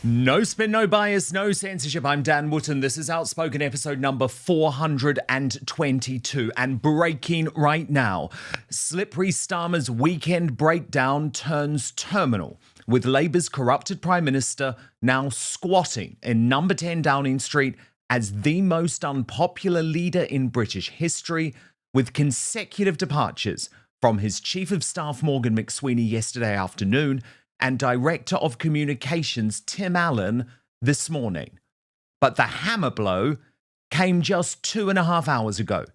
No spin, no bias, no censorship. I'm Dan Wootton. This is Outspoken episode number 422. And breaking right now, slippery Starmer's weekend breakdown turns terminal, with Labour's corrupted Prime Minister now squatting in number 10 Downing Street as the most unpopular leader in British history, with consecutive departures from his Chief of Staff Morgan McSweeney yesterday afternoon and Director of Communications Tim Allan this morning. But the hammer blow came just 2.5 hours ago,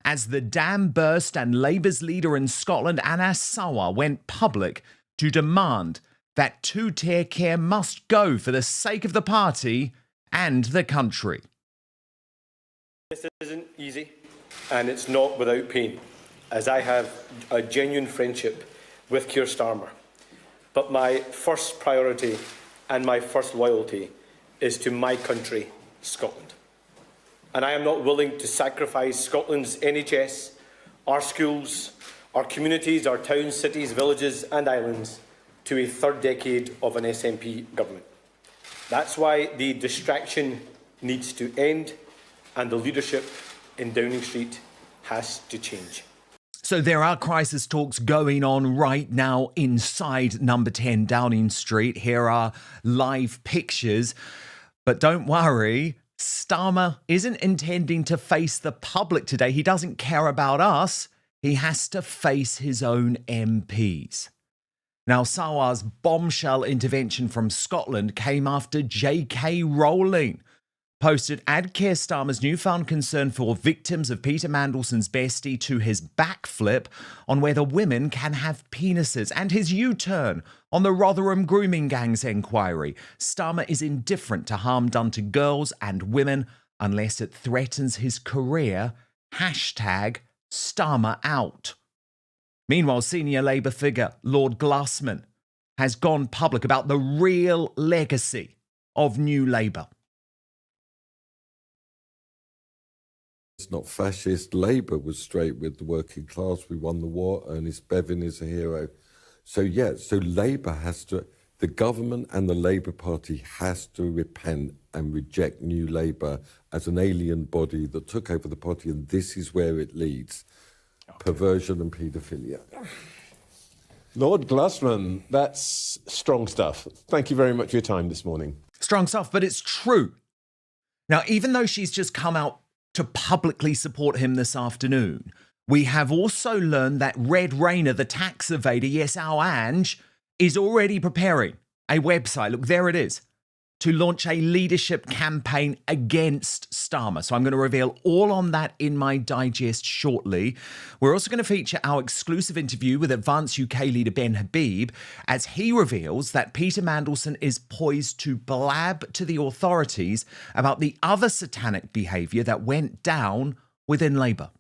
as the dam burst and Labour's leader in Scotland, Anas Sawar, went public to demand that Two Tier Keir must go for the sake of the party and the country. This isn't easy, and it's not without pain, as I have a genuine friendship with Keir Starmer. But my first priority and my first loyalty is to my country, Scotland. And I am not willing to sacrifice Scotland's NHS, our schools, our communities, our towns, cities, villages and islands to a third decade of an SNP government. That's why the distraction needs to end and the leadership in Downing Street has to change. So there are crisis talks going on right now inside number 10 Downing Street. Here are live pictures. But don't worry, Starmer isn't intending to face the public today. He doesn't care about us. He has to face his own MPs. Now, Sarwar's bombshell intervention from Scotland came after J.K. Rowling posted Ad Keir Starmer's newfound concern for victims of Peter Mandelson's bestie to his backflip on whether women can have penises, and his U-turn on the Rotherham grooming gang's inquiry. Starmer is indifferent to harm done to girls and women unless it threatens his career. Hashtag Starmer out. Meanwhile, senior Labour figure Lord Glassman has gone public about the real legacy of New Labour. It's not fascist. Labour was straight with the working class. We won the war. Ernest Bevin is a hero. So Labour has to, the government and the Labour Party has to repent and reject New Labour as an alien body that took over the party, and this is where it leads. Okay. Perversion and paedophilia. Lord Glassman, that's strong stuff. Thank you very much for your time this morning. Strong stuff, but it's true. Now, even though she's just come out to publicly support him this afternoon, we have also learned that Rayner, the tax evader, yes, our Ange, is already preparing a website, look, there it is, to launch a leadership campaign against Starmer. So I'm going to reveal all on that in my digest shortly. We're also going to feature our exclusive interview with Advance UK leader Ben Habib, as he reveals that Peter Mandelson is poised to blab to the authorities about the other satanic behaviour that went down within Labour.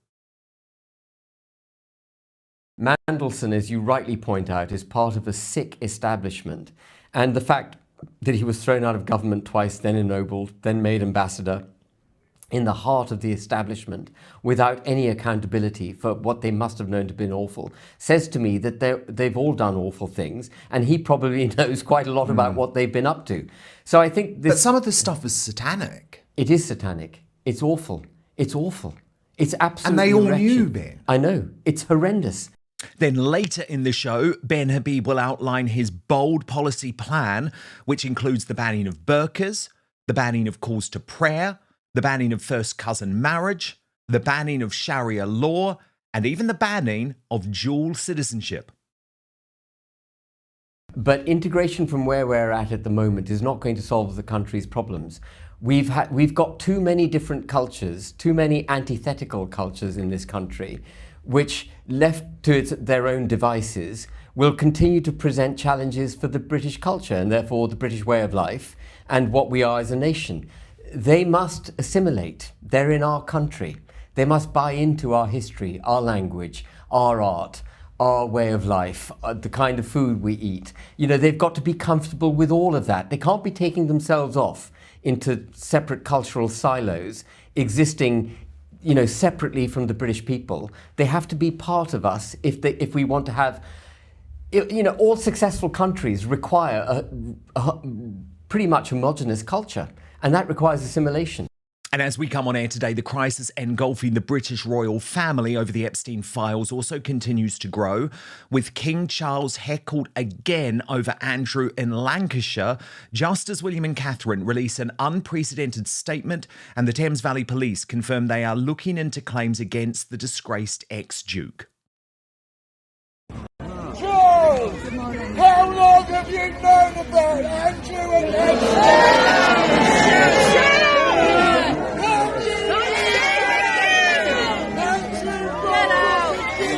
Mandelson, as you rightly point out, is part of a sick establishment. And the fact that he was thrown out of government twice, then ennobled, then made ambassador, in the heart of the establishment, without any accountability for what they must have known to have been awful, says to me that they've all done awful things, and he probably knows quite a lot about what they've been up to. So I think this... But some of this stuff is satanic. It is satanic. It's awful. It's awful. It's absolutely And they all wretched. knew, Ben. I know. It's horrendous. Then later in the show, Ben Habib will outline his bold policy plan, which includes the banning of burkas, the banning of calls to prayer, the banning of first cousin marriage, the banning of Sharia law, and even the banning of dual citizenship. But integration from where we're at the moment is not going to solve the country's problems. We've got too many different cultures, too many antithetical cultures in this country, which, left to their own devices, will continue to present challenges for the British culture and therefore the British way of life and what we are as a nation. They must assimilate. They're in our country. They must buy into our history, our language, our art, our way of life, the kind of food we eat. You know, they've got to be comfortable with all of that. They can't be taking themselves off into separate cultural silos, existing separately from the British people. They have to be part of us if we want to have, all successful countries require pretty much homogenous culture, and that requires assimilation. And as we come on air today, the crisis engulfing the British royal family over the Epstein files also continues to grow, with King Charles heckled again over Andrew in Lancashire, just as William and Catherine release an unprecedented statement and the Thames Valley Police confirm they are looking into claims against the disgraced ex-Duke. Charles, how long have you known about Andrew and Epstein?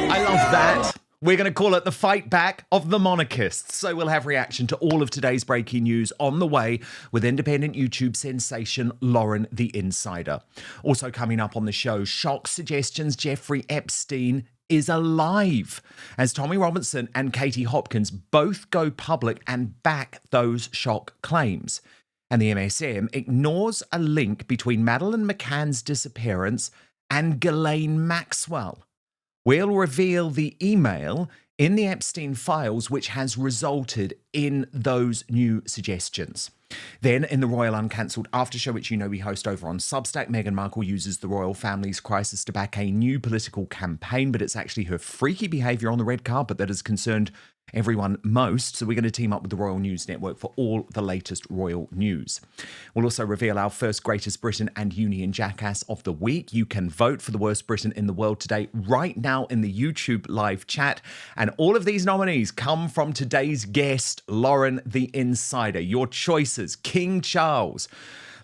I love that. We're going to call it the fight back of the monarchists. So we'll have reaction to all of today's breaking news on the way with independent YouTube sensation Lauren the Insider. Also coming up on the show, shock suggestions Jeffrey Epstein is alive, as Tommy Robinson and Katie Hopkins both go public and back those shock claims. And the MSM ignores a link between Madeleine McCann's disappearance and Ghislaine Maxwell. We'll reveal the email in the Epstein files which has resulted in those new suggestions. Then, in the Royal Uncancelled After Show, which you know we host over on Substack, Meghan Markle uses the royal family's crisis to back a new political campaign, but it's actually her freaky behaviour on the red carpet that has concerned everyone most. So we're going to team up with the Royal News Network for all the latest royal news. We'll also reveal our first Greatest Britain and Union Jackass of the week. You can vote for the worst Britain in the world today right now in the YouTube live chat. And all of these nominees come from today's guest, Lauren the Insider. Your choices: King Charles.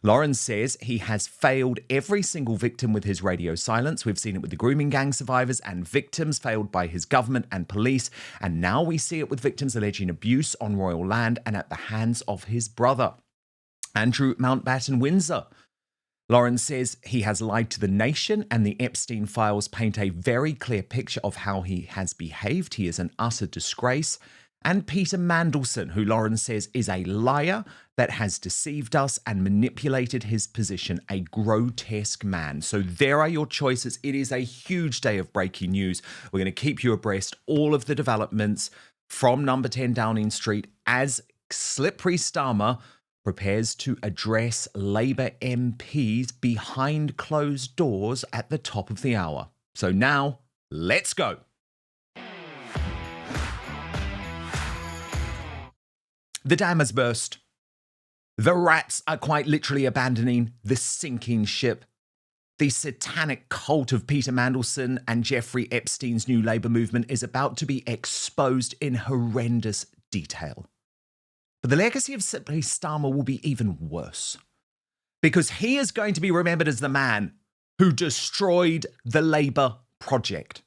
Lauren says he has failed every single victim with his radio silence. We've seen it with the grooming gang survivors and victims failed by his government and police. And now we see it with victims alleging abuse on royal land and at the hands of his brother, Andrew Mountbatten Windsor. Lauren says he has lied to the nation, and the Epstein files paint a very clear picture of how he has behaved. He is an utter disgrace. And Peter Mandelson, who Lauren says is a liar that has deceived us and manipulated his position, a grotesque man. So there are your choices. It is a huge day of breaking news. We're going to keep you abreast all of the developments from number 10 Downing Street as Slippery Starmer prepares to address Labour MPs behind closed doors at the top of the hour. So now, let's go. The dam has burst. The rats are quite literally abandoning the sinking ship. The satanic cult of Peter Mandelson and Jeffrey Epstein's new Labour movement is about to be exposed in horrendous detail. But the legacy of Slippery Starmer will be even worse, because he is going to be remembered as the man who destroyed the Labour project.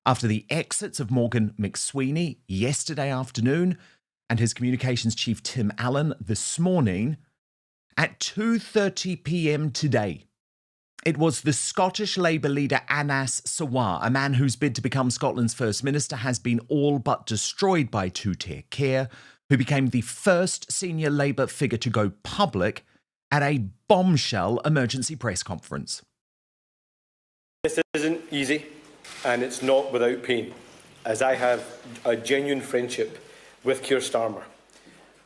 After the exits of Morgan McSweeney yesterday afternoon, and his communications chief Tim Allan this morning, at 2:30 p.m. today, it was the Scottish Labour leader Anas Sawar, a man whose bid to become Scotland's First Minister has been all but destroyed by Two Tier Keir, who became the first senior Labour figure to go public at a bombshell emergency press conference. This isn't easy, and it's not without pain, as I have a genuine friendship with Keir Starmer.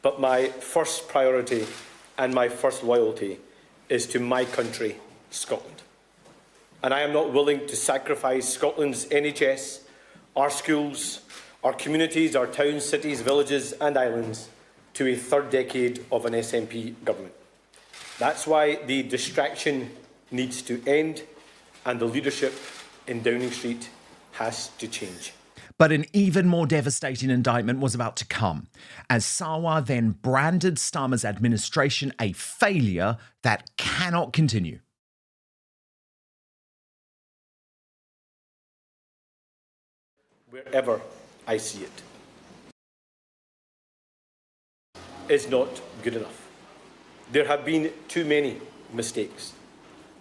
But my first priority and my first loyalty is to my country, Scotland. And I am not willing to sacrifice Scotland's NHS, our schools, our communities, our towns, cities, villages and islands to a third decade of an SNP government. That's why the distraction needs to end and the leadership in Downing Street has to change. But an even more devastating indictment was about to come, as Sarwar then branded Starmer's administration a failure that cannot continue. Wherever I see it, is not good enough. There have been too many mistakes.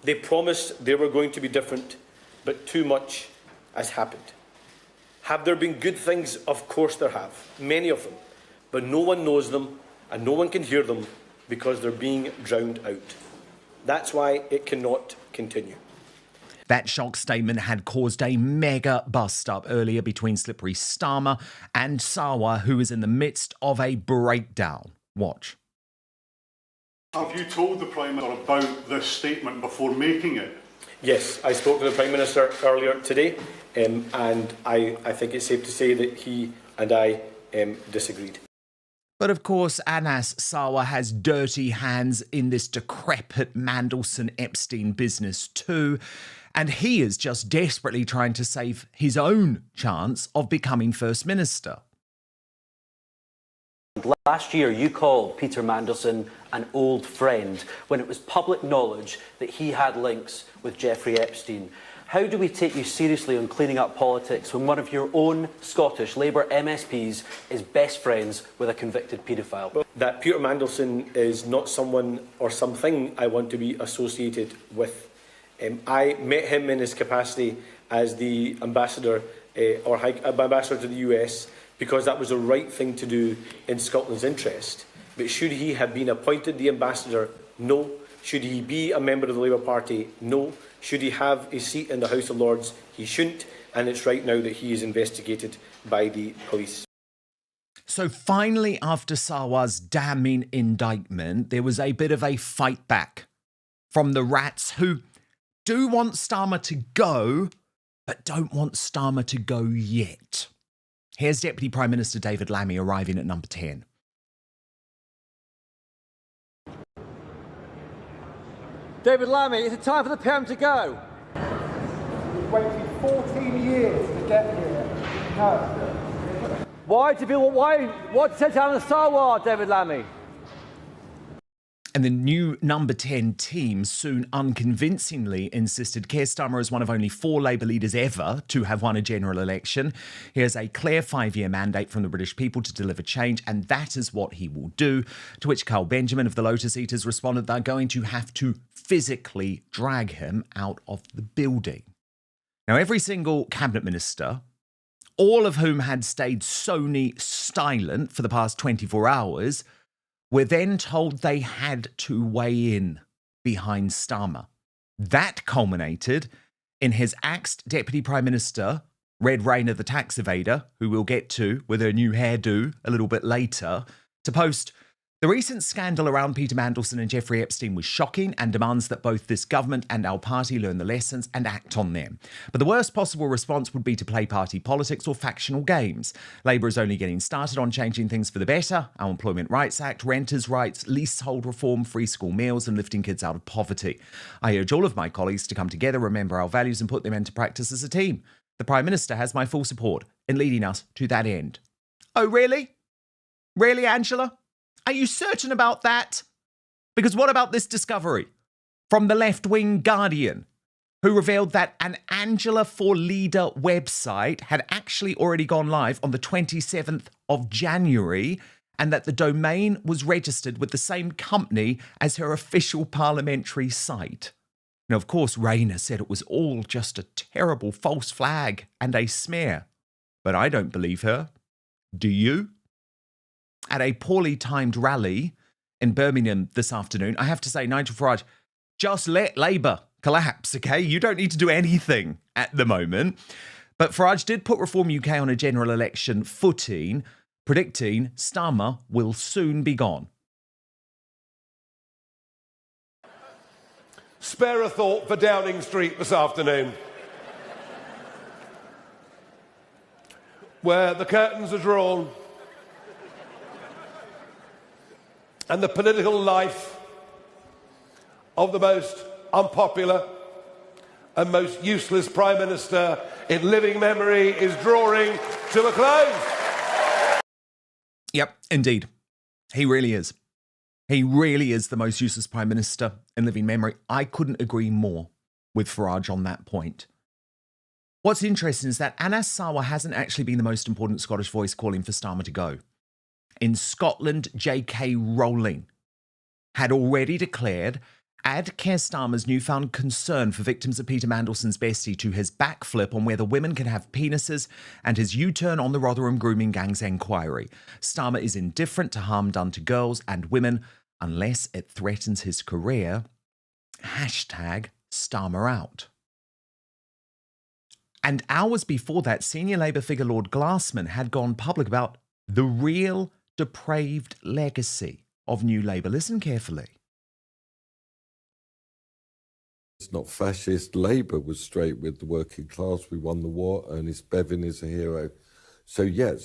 They promised they were going to be different, but too much has happened. Have there been good things? Of course there have, many of them. But no one knows them and no one can hear them because they're being drowned out. That's why it cannot continue. That shock statement had caused a mega bust-up earlier between Slippery Starmer and Sarwar, who is in the midst of a breakdown. Watch. Have you told the Prime Minister about this statement before making it? Yes, I spoke to the Prime Minister earlier today, and I think it's safe to say that he and I disagreed. But of course, Anas Sawar has dirty hands in this decrepit Mandelson-Epstein business too, and he is just desperately trying to save his own chance of becoming First Minister. Last year, you called Peter Mandelson an old friend when it was public knowledge that he had links with Jeffrey Epstein. How do we take you seriously on cleaning up politics when one of your own Scottish Labour MSPs is best friends with a convicted paedophile? That Peter Mandelson is not someone or something I want to be associated with. I met him in his capacity as the ambassador ambassador to the US because that was the right thing to do in Scotland's interest. But should he have been appointed the ambassador? No. Should he be a member of the Labour Party? No. Should he have a seat in the House of Lords? He shouldn't. And it's right now that he is investigated by the police. So finally, after Sarwar's damning indictment, there was a bit of a fight back from the rats who do want Starmer to go, but don't want Starmer to go yet. Here's Deputy Prime Minister David Lammy arriving at number 10. David Lammy, is it time for the PM to go? We've waited 14 years to get here. No. What said Alan Sawar, David Lammy? And the new number 10 team soon unconvincingly insisted Keir Starmer is one of only 4 Labour leaders ever to have won a general election. He has a clear 5-year mandate from the British people to deliver change, and that is what he will do. To which Carl Benjamin of the Lotus Eaters responded they're going to have to physically drag him out of the building. Now, every single cabinet minister, all of whom had stayed Sony silent for the past 24 hours, were then told they had to weigh in behind Starmer. That culminated in his axed Deputy Prime Minister, Rayner the tax evader, who we'll get to with her new hairdo a little bit later, to post, "The recent scandal around Peter Mandelson and Jeffrey Epstein was shocking and demands that both this government and our party learn the lessons and act on them. But the worst possible response would be to play party politics or factional games. Labour is only getting started on changing things for the better: our Employment Rights Act, renters' rights, leasehold reform, free school meals and lifting kids out of poverty. I urge all of my colleagues to come together, remember our values and put them into practice as a team. The Prime Minister has my full support in leading us to that end." Oh, really? Really, Angela? Are you certain about that? Because what about this discovery from the left-wing Guardian, who revealed that an Angela for Leader website had actually already gone live on the 27th of January and that the domain was registered with the same company as her official parliamentary site? Now, of course, Rayner said it was all just a terrible false flag and a smear. But I don't believe her. Do you? At a poorly timed rally in Birmingham this afternoon, I have to say, Nigel Farage, just let Labour collapse, okay? You don't need to do anything at the moment. But Farage did put Reform UK on a general election footing, predicting Starmer will soon be gone. Spare a thought for Downing Street this afternoon, where the curtains are drawn and the political life of the most unpopular and most useless Prime Minister in living memory is drawing to a close. Yep, indeed. He really is. He really is the most useless Prime Minister in living memory. I couldn't agree more with Farage on that point. What's interesting is that Anas Sawar hasn't actually been the most important Scottish voice calling for Starmer to go. In Scotland, J.K. Rowling had already declared, add Keir Starmer's newfound concern for victims of Peter Mandelson's bestie to his backflip on whether women can have penises and his U-turn on the Rotherham grooming gang's enquiry. Starmer is indifferent to harm done to girls and women unless it threatens his career. Hashtag Starmer out. And hours before that, senior Labour figure Lord Glassman had gone public about the real depraved legacy of New Labour. Listen carefully. It's not fascist. Labour was straight with the working class. We won the war. Ernest Bevin is a hero. So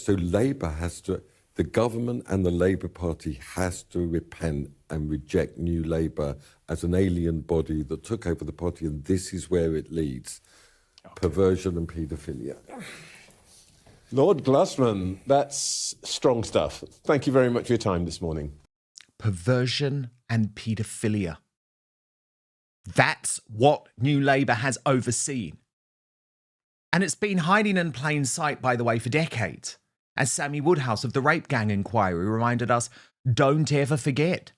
Labour has to, the government and the Labour Party has to repent and reject New Labour as an alien body that took over the party, and this is where it leads. Okay. Perversion and paedophilia. Lord Glusman, that's strong stuff. Thank you very much for your time this morning. Perversion and paedophilia. That's what New Labour has overseen. And it's been hiding in plain sight, by the way, for decades. As Sammy Woodhouse of the Rape Gang Inquiry reminded us, don't ever forget.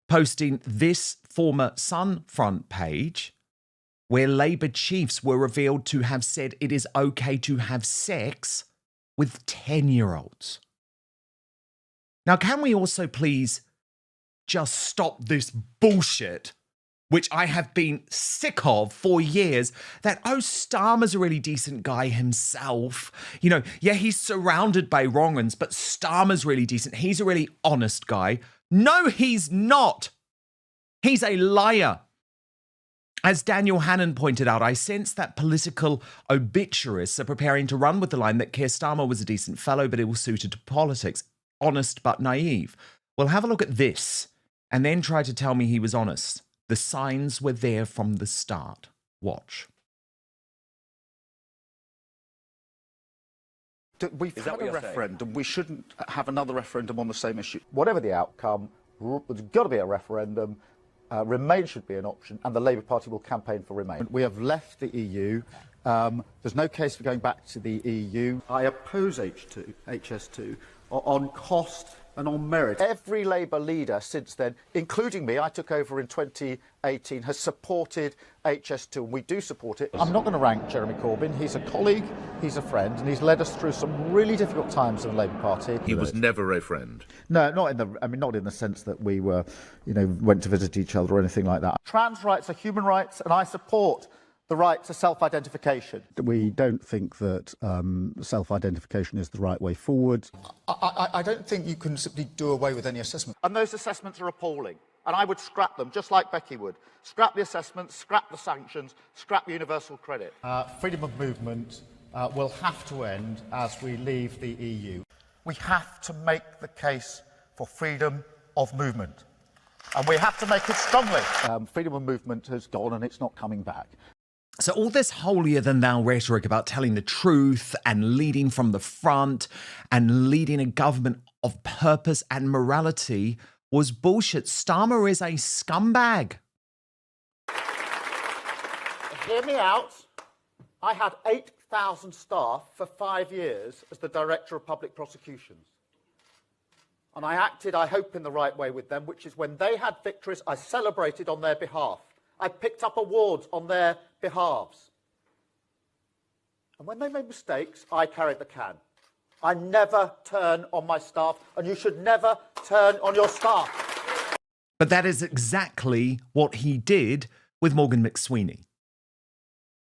Posting this former Sun front page where Labour chiefs were revealed to have said it is okay to have sex with 10-year-olds. Now, can we also please just stop this bullshit, which I have been sick of for years, that, oh, Starmer's a really decent guy himself. You know, yeah, he's surrounded by wrong uns, but Starmer's really decent. He's a really honest guy. No, he's not. He's a liar. As Daniel Hannan pointed out, I sense that political obituarists are preparing to run with the line that Keir Starmer was a decent fellow, but ill-suited to politics. Honest but naive. Well, have a look at this, and then try to tell me he was honest. The signs were there from the start. Watch. We've had a referendum. We shouldn't have another referendum on the same issue. Whatever the outcome, there's got to be a referendum. Remain should be an option, and the Labour Party will campaign for Remain. We have left the EU. There's no case for going back to the EU. I oppose HS2 on cost and on merit. Every Labour leader since then, including me, I took over in 2018, has supported HS2, and we do support it. I'm not going to rank Jeremy Corbyn. He's a colleague, he's a friend, and he's led us through some really difficult times in the Labour Party. He was never a friend. No, not in the sense that we were, went to visit each other or anything like that. Trans rights are human rights, and I support the right to self-identification. We don't think that self-identification is the right way forward. I don't think you can simply do away with any assessment. And those assessments are appalling. And I would scrap them, just like Becky would. Scrap the assessments, scrap the sanctions, scrap universal credit. Freedom of movement will have to end as we leave the EU. We have to make the case for freedom of movement. And we have to make it strongly. Freedom of movement has gone and it's not coming back. So all this holier-than-thou rhetoric about telling the truth and leading from the front and leading a government of purpose and morality was bullshit. Starmer is a scumbag. Hear me out. I had 8,000 staff for 5 years as the Director of Public Prosecutions. And I acted, I hope, in the right way with them, which is when they had victories, I celebrated on their behalf. I picked up awards on their behalves. And when they made mistakes, I carried the can. I never turn on my staff, and you should never turn on your staff. But that is exactly what he did with Morgan McSweeney.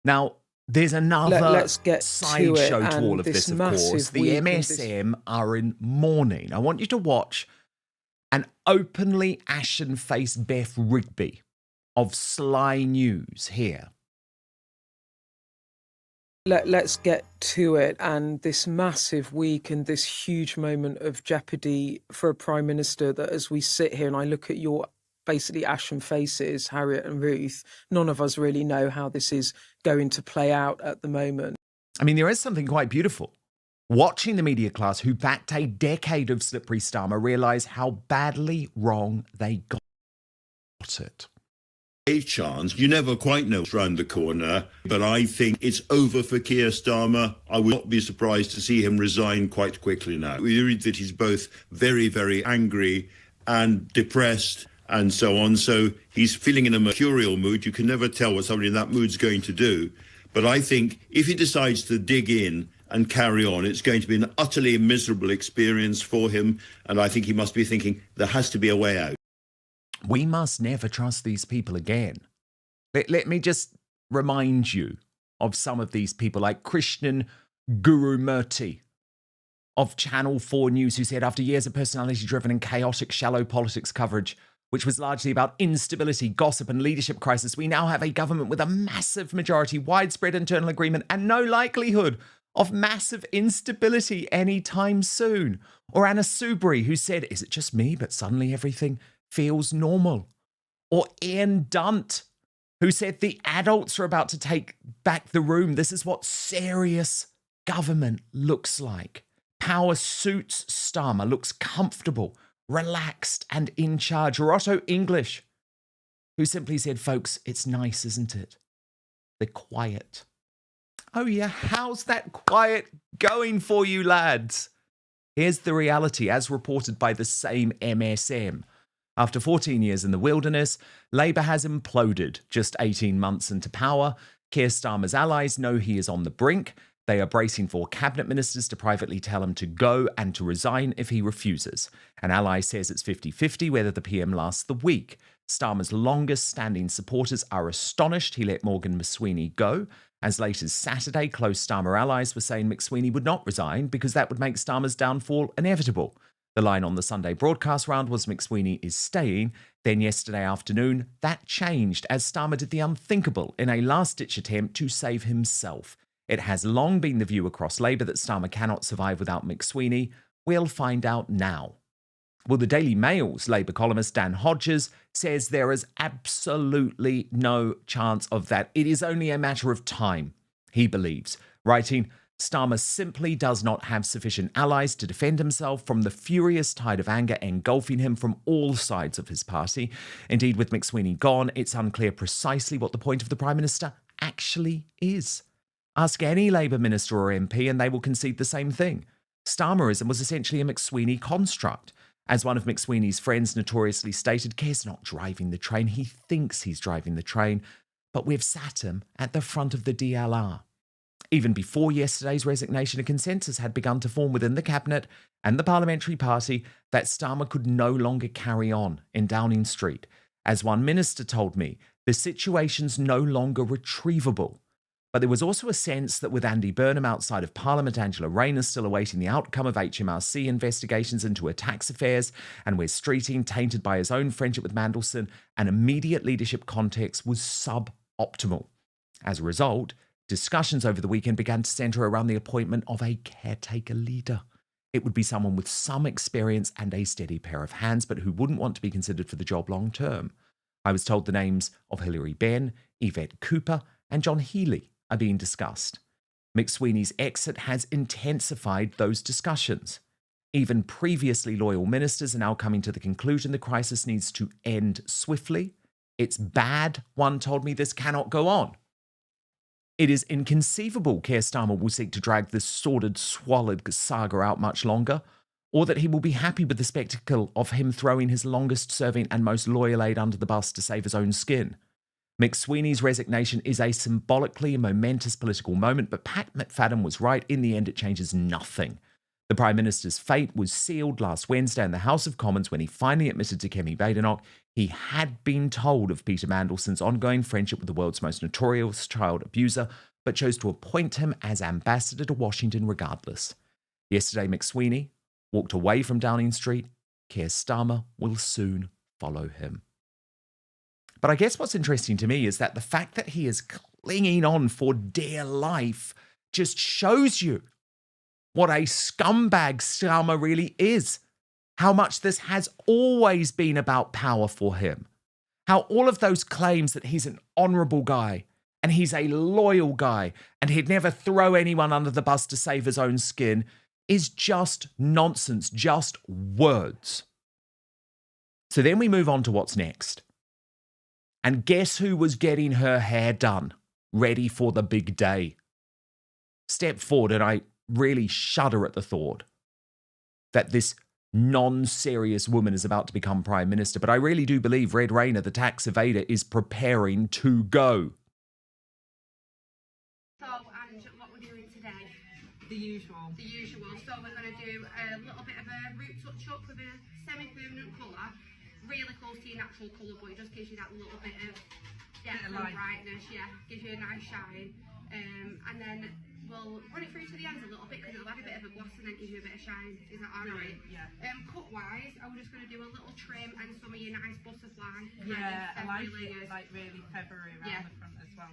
Now, there's another sideshow to all of this, of course. The MSM are in mourning. I want you to watch an openly ashen-faced Beth Rigby of Sly News here. Let's get to it. And this massive week and this huge moment of jeopardy for a Prime Minister that, as we sit here and I look at your basically ashen faces, Harriet and Ruth, none of us really know how this is going to play out at the moment. I mean, there is something quite beautiful. Watching the media class who backed a decade of slippery Starmer realise how badly wrong they got it. A chance. You never quite know what's round the corner, but I think it's over for Keir Starmer. I would not be surprised to see him resign quite quickly now. We read that he's both very, very angry and depressed and so on, so he's feeling in a mercurial mood. You can never tell what somebody in that mood's going to do. But I think if he decides to dig in and carry on, it's going to be an utterly miserable experience for him, and I think he must be thinking there has to be a way out. We must never trust these people again. Let me just remind you of some of these people, like Krishnan Gurumurthy of Channel 4 News, who said, after years of personality-driven and chaotic, shallow politics coverage, which was largely about instability, gossip, and leadership crisis, we now have a government with a massive majority, widespread internal agreement, and no likelihood of massive instability anytime soon. Or Anna Soubry, who said, "Is it just me, but suddenly everything feels normal?" Or Ian Dunt, who said, "The adults are about to take back the room. This is what serious government looks like. Power suits Starmer, looks comfortable, relaxed, and in charge." Or Otto English, who simply said, "Folks, it's nice, isn't it? The quiet." Oh yeah, how's that quiet going for you, lads? Here's the reality, as reported by the same MSM. After 14 years in the wilderness, Labour has imploded just 18 months into power. Keir Starmer's allies know he is on the brink. They are bracing for cabinet ministers to privately tell him to go and to resign if he refuses. An ally says it's 50-50 whether the PM lasts the week. Starmer's longest-standing supporters are astonished he let Morgan McSweeney go. As late as Saturday, close Starmer allies were saying McSweeney would not resign because that would make Starmer's downfall inevitable. The line on the Sunday broadcast round was McSweeney is staying. Then yesterday afternoon, that changed as Starmer did the unthinkable in a last-ditch attempt to save himself. It has long been the view across Labour that Starmer cannot survive without McSweeney. We'll find out now. Well, the Daily Mail's Labour columnist Dan Hodges says there is absolutely no chance of that. It is only a matter of time, he believes, writing, "Starmer simply does not have sufficient allies to defend himself from the furious tide of anger engulfing him from all sides of his party. Indeed, with McSweeney gone, it's unclear precisely what the point of the Prime Minister actually is. Ask any Labour minister or MP and they will concede the same thing. Starmerism was essentially a McSweeney construct. As one of McSweeney's friends notoriously stated, Keir's not driving the train. He thinks he's driving the train, but we've sat him at the front of the DLR." Even before yesterday's resignation, a consensus had begun to form within the Cabinet and the Parliamentary Party that Starmer could no longer carry on in Downing Street. As one minister told me, the situation's no longer retrievable. But there was also a sense that with Andy Burnham outside of Parliament, Angela Rayner still awaiting the outcome of HMRC investigations into her tax affairs, and Wes Streeting tainted by his own friendship with Mandelson, an immediate leadership context was suboptimal. As a result, discussions over the weekend began to centre around the appointment of a caretaker leader. It would be someone with some experience and a steady pair of hands, but who wouldn't want to be considered for the job long term. I was told the names of Hilary Benn, Yvette Cooper, and John Healey are being discussed. McSweeney's exit has intensified those discussions. Even previously loyal ministers are now coming to the conclusion the crisis needs to end swiftly. It's bad, one told me, this cannot go on. It is inconceivable Keir Starmer will seek to drag this sordid, swallowed saga out much longer, or that he will be happy with the spectacle of him throwing his longest-serving and most loyal aide under the bus to save his own skin. McSweeney's resignation is a symbolically momentous political moment, but Pat McFadden was right. In the end, it changes nothing. The Prime Minister's fate was sealed last Wednesday in the House of Commons when he finally admitted to Kemi Badenoch he had been told of Peter Mandelson's ongoing friendship with the world's most notorious child abuser, but chose to appoint him as ambassador to Washington regardless. Yesterday, McSweeney walked away from Downing Street. Keir Starmer will soon follow him. But I guess what's interesting to me is that the fact that he is clinging on for dear life just shows you what a scumbag Starmer really is. How much this has always been about power for him. How all of those claims that he's an honourable guy and he's a loyal guy and he'd never throw anyone under the bus to save his own skin is just nonsense, just words. So then we move on to what's next. And guess who was getting her hair done, ready for the big day? Step forward, and I really shudder at the thought that this non-serious woman is about to become Prime Minister, but I really do believe Red Rayner, the tax evader, is preparing to go. So, and what we're doing today? The usual. The usual. So we're going to do a little bit of a root touch-up with a semi-permanent colour, really close to your natural colour, but it just gives you that little bit of depth and brightness, yeah, gives you a nice shine. And then we'll run it through to the ends a little bit because it'll have a bit of a gloss and then give you a bit of shine. Is that alright? Yeah. Cut-wise, I'm just going to do a little trim and some of your nice butterfly. Yeah, I like it, like really feathery around the front as well.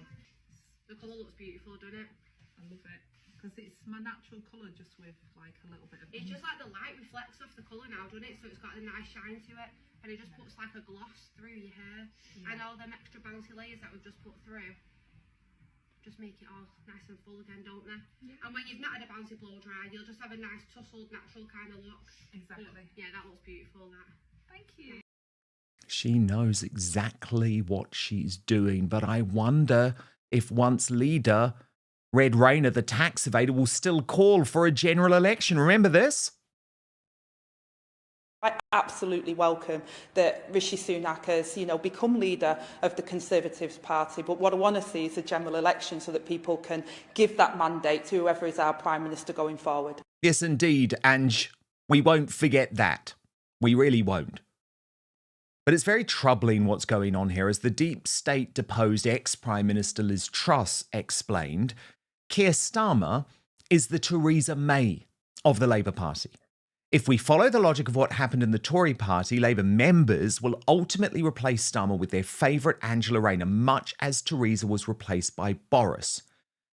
The colour looks beautiful, doesn't it? I love it. Because it's my natural colour, just with like a little bit of... It's just like the light reflects off the colour now, doesn't it? So it's got a nice shine to it. And it just puts like a gloss through your hair. And all them extra bouncy layers that we've just put through just make it all nice and full again, don't they? Yeah. And when you've not had a bouncy blow dry, you'll just have a nice tussled, natural kind of look. Exactly. But, yeah, that looks beautiful, that. Thank you. She knows exactly what she's doing, but I wonder if once leader, Rayner, the tax evader, will still call for a general election. Remember this? I absolutely welcome that Rishi Sunak has, become leader of the Conservative Party. But what I want to see is a general election so that people can give that mandate to whoever is our Prime Minister going forward. Yes, indeed, Ange. We won't forget that. We really won't. But it's very troubling what's going on here. As the deep state deposed ex-Prime Minister Liz Truss explained, Keir Starmer is the Theresa May of the Labour Party. If we follow the logic of what happened in the Tory party, Labour members will ultimately replace Starmer with their favourite Angela Rayner, much as Theresa was replaced by Boris.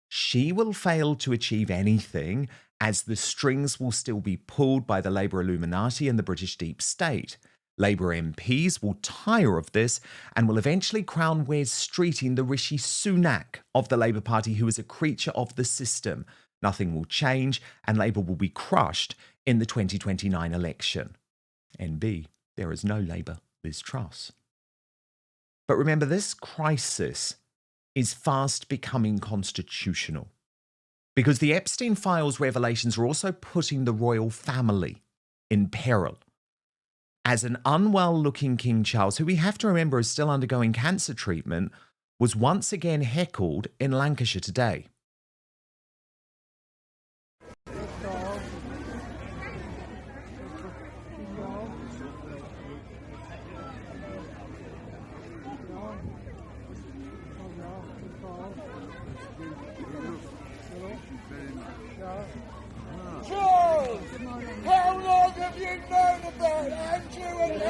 She will fail to achieve anything, as the strings will still be pulled by the Labour Illuminati and the British deep state. Labour MPs will tire of this and will eventually crown Wes Streeting the Rishi Sunak of the Labour Party, who is a creature of the system. Nothing will change, and Labour will be crushed in the 2029 election. NB, there is no Labour Liz Truss. But remember, this crisis is fast becoming constitutional, because the Epstein files revelations are also putting the royal family in peril. As an unwell-looking King Charles, who we have to remember is still undergoing cancer treatment, was once again heckled in Lancashire today. Charles, how long have you known about Andrew and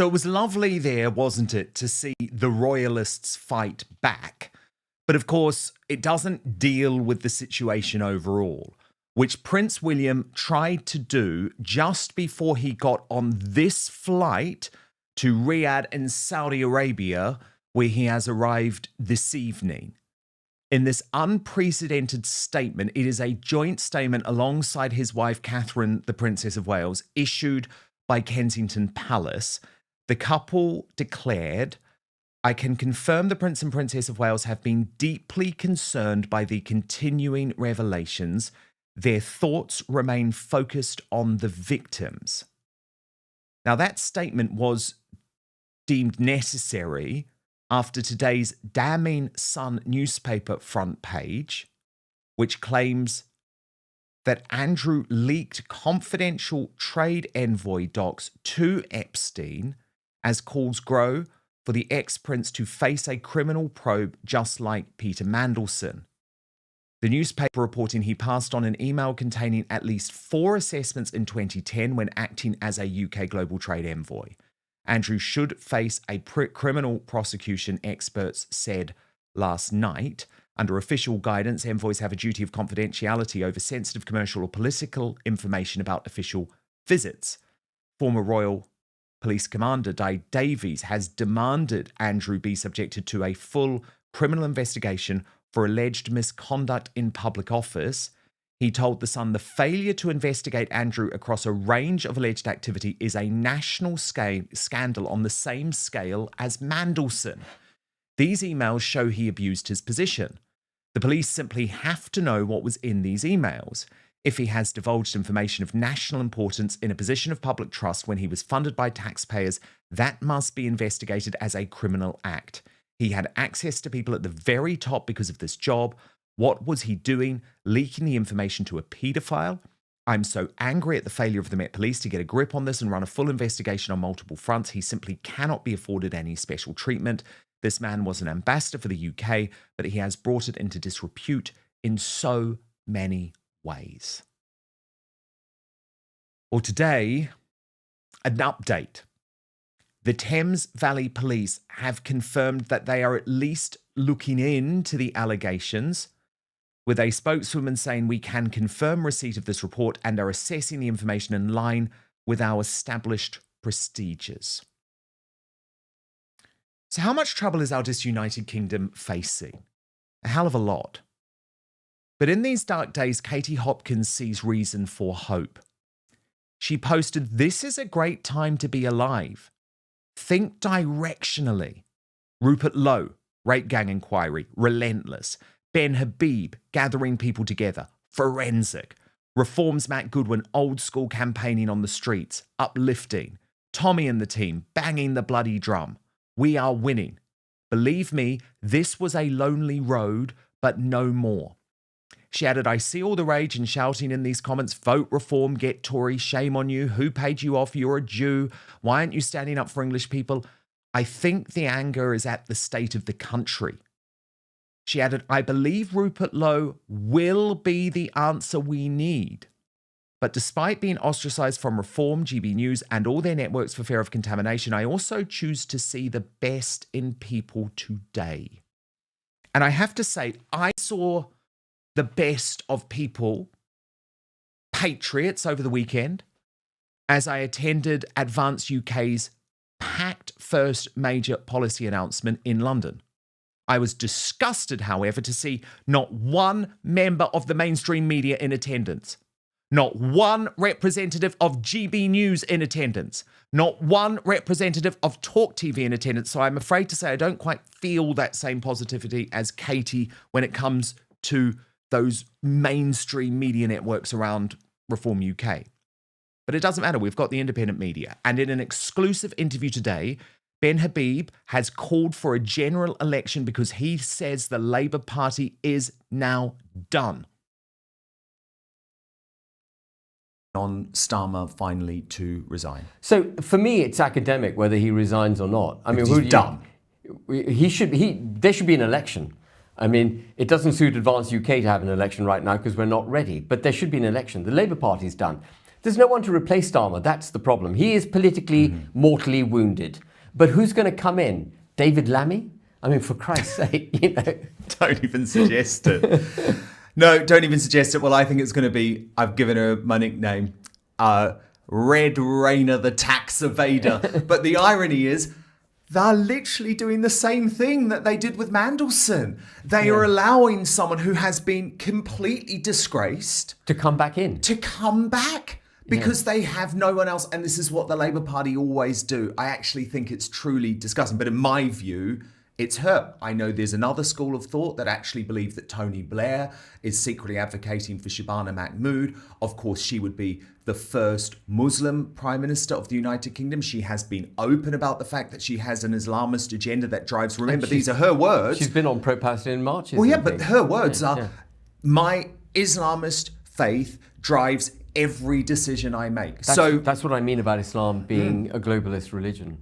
So it was lovely there, wasn't it, to see the royalists fight back. But of course, it doesn't deal with the situation overall, which Prince William tried to do just before he got on this flight to Riyadh in Saudi Arabia, where he has arrived this evening. In this unprecedented statement, it is a joint statement alongside his wife, Catherine, the Princess of Wales, issued by Kensington Palace. The couple declared, "I can confirm the Prince and Princess of Wales have been deeply concerned by the continuing revelations. Their thoughts remain focused on the victims." Now, that statement was deemed necessary after today's damning Sun newspaper front page, which claims that Andrew leaked confidential trade envoy docs to Epstein as calls grow for the ex-prince to face a criminal probe just like Peter Mandelson. The newspaper reporting he passed on an email containing at least 4 assessments in 2010 when acting as a UK global trade envoy. Andrew should face a criminal prosecution, experts said last night. Under official guidance, envoys have a duty of confidentiality over sensitive commercial or political information about official visits. Former Royal Police Commander Di Davies has demanded Andrew be subjected to a full criminal investigation for alleged misconduct in public office. He told The Sun the failure to investigate Andrew across a range of alleged activity is a national scandal on the same scale as Mandelson. These emails show he abused his position. The police simply have to know what was in these emails. If he has divulged information of national importance in a position of public trust when he was funded by taxpayers, that must be investigated as a criminal act. He had access to people at the very top because of this job. What was he doing? Leaking the information to a paedophile? I'm so angry at the failure of the Met Police to get a grip on this and run a full investigation on multiple fronts. He simply cannot be afforded any special treatment. This man was an ambassador for the UK, but he has brought it into disrepute in so many ways. Well, today, an update. The Thames Valley Police have confirmed that they are at least looking into the allegations, with a spokeswoman saying we can confirm receipt of this report and are assessing the information in line with our established procedures. So how much trouble is our disunited kingdom facing? A hell of a lot. But in these dark days, Katie Hopkins sees reason for hope. She posted, "This is a great time to be alive. Think directionally." Rupert Lowe, rape gang inquiry, relentless. Ben Habib, gathering people together, forensic. Reform's Matt Goodwin, old school campaigning on the streets, uplifting. Tommy and the team, banging the bloody drum. We are winning. Believe me, this was a lonely road, but no more. She added, "I see all the rage and shouting in these comments. Vote reform, get Tory, shame on you. Who paid you off? You're a Jew. Why aren't you standing up for English people?" I think the anger is at the state of the country. She added, "I believe Rupert Lowe will be the answer we need. But despite being ostracised from Reform, GB News, and all their networks for fear of contamination, I also choose to see the best in people today." And I have to say, I saw the best of people, patriots, over the weekend as I attended Advance UK's packed first major policy announcement in London. I was disgusted, however, to see not one member of the mainstream media in attendance, not one representative of GB News in attendance, not one representative of Talk TV in attendance. So I'm afraid to say I don't quite feel that same positivity as Katie when it comes to those mainstream media networks around Reform UK. But it doesn't matter. We've got the independent media. And in an exclusive interview today, Ben Habib has called for a general election because he says the Labour Party is now done. On Starmer finally to resign. So for me, it's academic whether he resigns or not. I mean, he's done. There should be an election. I mean, it doesn't suit Advance UK to have an election right now because we're not ready, but there should be an election. The Labour Party's done. There's no one to replace Starmer. That's the problem. He is politically mortally wounded. But who's going to come in? David Lammy? I mean, for Christ's sake, you know. Don't even suggest it. No, don't even suggest it. Well, I think it's going to be, I've given her my nickname, Red Rayner the tax evader. But the irony is, they're literally doing the same thing that they did with Mandelson. They are allowing someone who has been completely disgraced to come back in. To come back. Because they have no one else. And this is what the Labour Party always do. I actually think it's truly disgusting. But in my view, it's her. I know there's another school of thought that actually believe that Tony Blair is secretly advocating for Shabana Mahmood. Of course, she would be the first Muslim Prime Minister of the United Kingdom. She has been open about the fact that she has an Islamist agenda that drives... Remember, these are her words. She's been on pro-Palestinian marches. Well, yeah, but her words are, my Islamist faith drives every decision I make. That's what I mean about Islam being a globalist religion.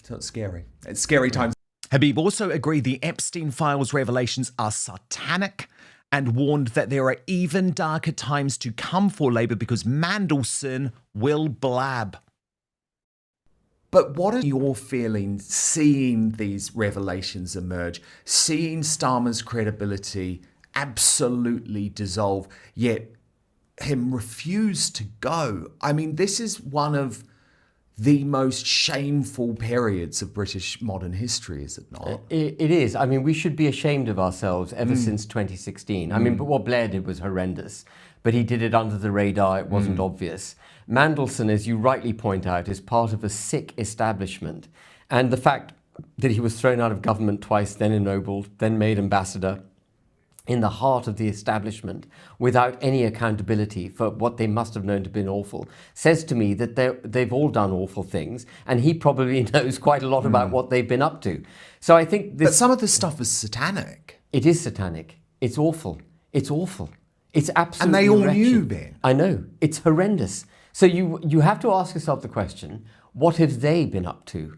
So it's scary. It's scary times. Habib also agreed the Epstein files revelations are satanic and warned that there are even darker times to come for Labour because Mandelson will blab. But what are your feelings seeing these revelations emerge, seeing Starmer's credibility absolutely dissolve, yet him refuse to go? I mean, this is one of the most shameful periods of British modern history, is it not? It is. I mean, we should be ashamed of ourselves ever since 2016. I mean, but what Blair did was horrendous, but he did it under the radar. It wasn't obvious. Mandelson, as you rightly point out, is part of a sick establishment. And the fact, that he was thrown out of government twice, then ennobled, then made ambassador, in the heart of the establishment, without any accountability for what they must have known to have been awful, says to me that they've all done awful things, and he probably knows quite a lot about what they've been up to. So I think this... But some of this stuff is satanic. It is satanic. It's awful. It's awful. It's absolutely And they all wretched. knew, Ben. I know. It's horrendous. So you have to ask yourself the question, what have they been up to?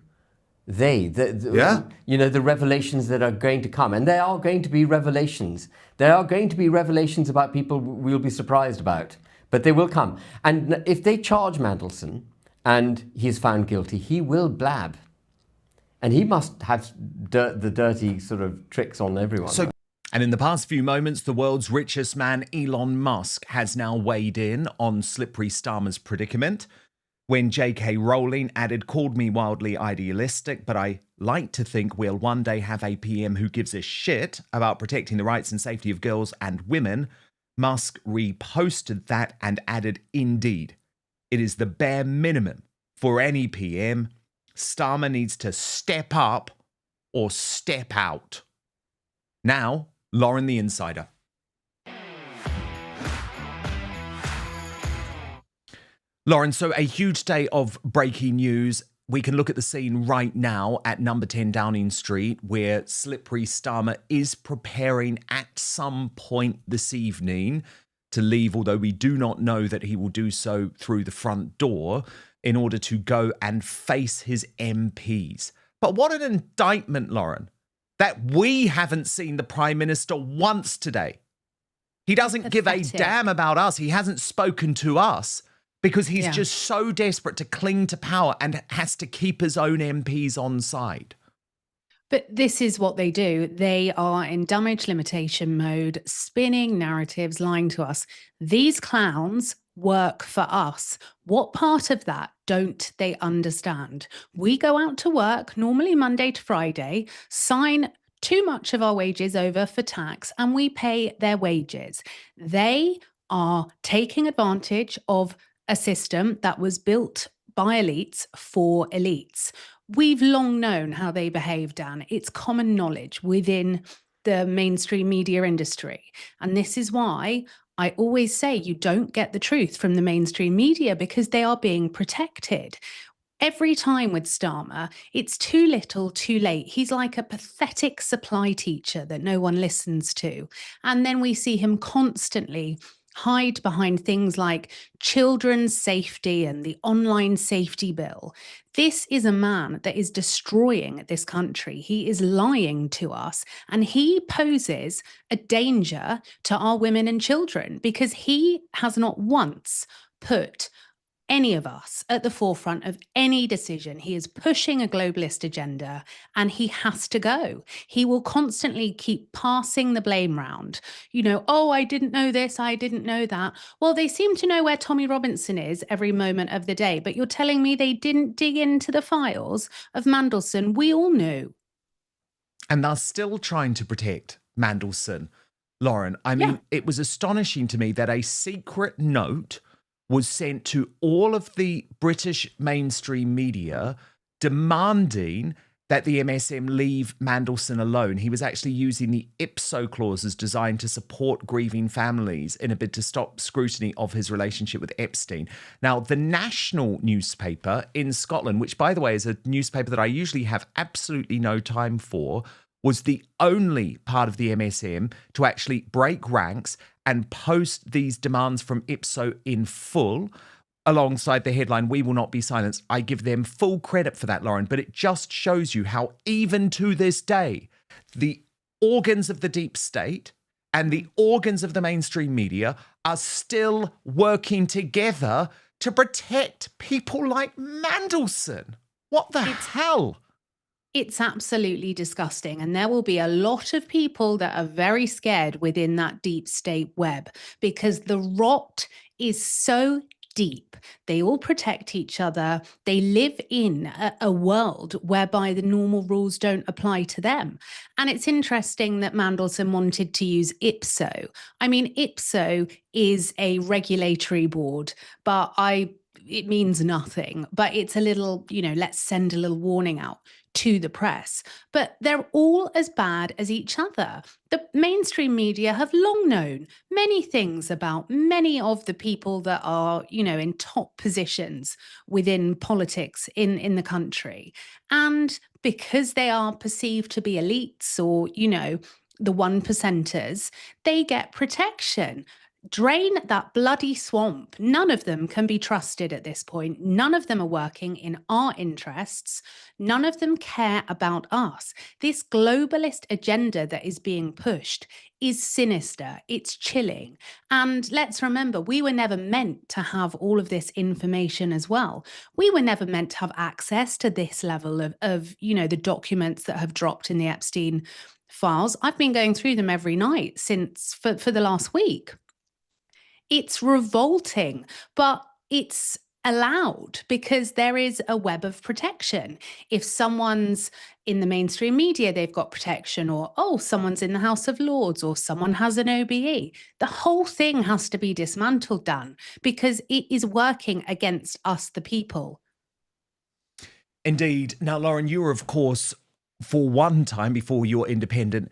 The revelations that are going to come. And there are going to be revelations. There are going to be revelations about people we'll be surprised about. But they will come. And if they charge Mandelson and he's found guilty, he will blab. And he must have the dirty sort of tricks on everyone. And in the past few moments, the world's richest man, Elon Musk, has now weighed in on slippery Starmer's predicament. When J.K. Rowling added, called me wildly idealistic, but I like to think we'll one day have a PM who gives a shit about protecting the rights and safety of girls and women, Musk reposted that and added, indeed, it is the bare minimum for any PM. Starmer needs to step up or step out. Now, Lauren the Insider. Lauren, so a huge day of breaking news. We can look at the scene right now at number 10 Downing Street, where slippery Starmer is preparing at some point this evening to leave, although we do not know that he will do so through the front door, in order to go and face his MPs. But what an indictment, Lauren, that we haven't seen the Prime Minister once today. He doesn't give a damn about us. He hasn't spoken to us because he's just so desperate to cling to power and has to keep his own MPs on side. But this is what they do. They are in damage limitation mode, spinning narratives, lying to us. These clowns work for us. What part of that don't they understand? We go out to work, normally Monday to Friday, sign too much of our wages over for tax, and we pay their wages. They are taking advantage of a system that was built by elites for elites. We've long known how they behave, Dan. It's common knowledge within the mainstream media industry. And this is why I always say you don't get the truth from the mainstream media, because they are being protected. Every time with Starmer, it's too little, too late. He's like a pathetic supply teacher that no one listens to. And then we see him constantly hide behind things like children's safety and the online safety bill. This is a man that is destroying this country. He is lying to us, and he poses a danger to our women and children because he has not once put any of us at the forefront of any decision. He is pushing a globalist agenda, and he has to go. He will constantly keep passing the blame round. You know, oh, I didn't know this, I didn't know that. Well, they seem to know where Tommy Robinson is every moment of the day, but you're telling me they didn't dig into the files of Mandelson. We all knew. And they're still trying to protect Mandelson, Lauren. I mean, it was astonishing to me that a secret note was sent to all of the British mainstream media demanding that the MSM leave Mandelson alone. He was actually using the ipso clauses designed to support grieving families in a bid to stop scrutiny of his relationship with Epstein. Now, the national newspaper in Scotland, which, by the way, is a newspaper that I usually have absolutely no time for, was the only part of the MSM to actually break ranks and post these demands from Ipso in full, alongside the headline, "We will not be silenced." I give them full credit for that, Lauren, but it just shows you how even to this day, the organs of the deep state and the organs of the mainstream media are still working together to protect people like Mandelson. What the hell? It's absolutely disgusting. And there will be a lot of people that are very scared within that deep state web, because the rot is so deep. They all protect each other. They live in a world whereby the normal rules don't apply to them. And it's interesting that Mandelson wanted to use Ipso. I mean, Ipso is a regulatory board, but I it means nothing, but it's a little, let's send a little warning out to the press. But they're all as bad as each other. The mainstream media have long known many things about many of the people that are, in top positions within politics in the country. And because they are perceived to be elites or, the 1%ers, they get protection. Drain that bloody swamp. None of them can be trusted at this point. None of them are working in our interests. None of them care about us. This globalist agenda that is being pushed is sinister. It's chilling. And let's remember, we were never meant to have all of this information as well. We were never meant to have access to this level of the documents that have dropped in the Epstein files. I've been going through them every night for the last week. It's revolting, but it's allowed because there is a web of protection. If someone's in the mainstream media, they've got protection, or, someone's in the House of Lords, or someone has an OBE. The whole thing has to be dismantled, Dan, because it is working against us, the people. Indeed. Now, Lauren, you were, of course, for one time before your independent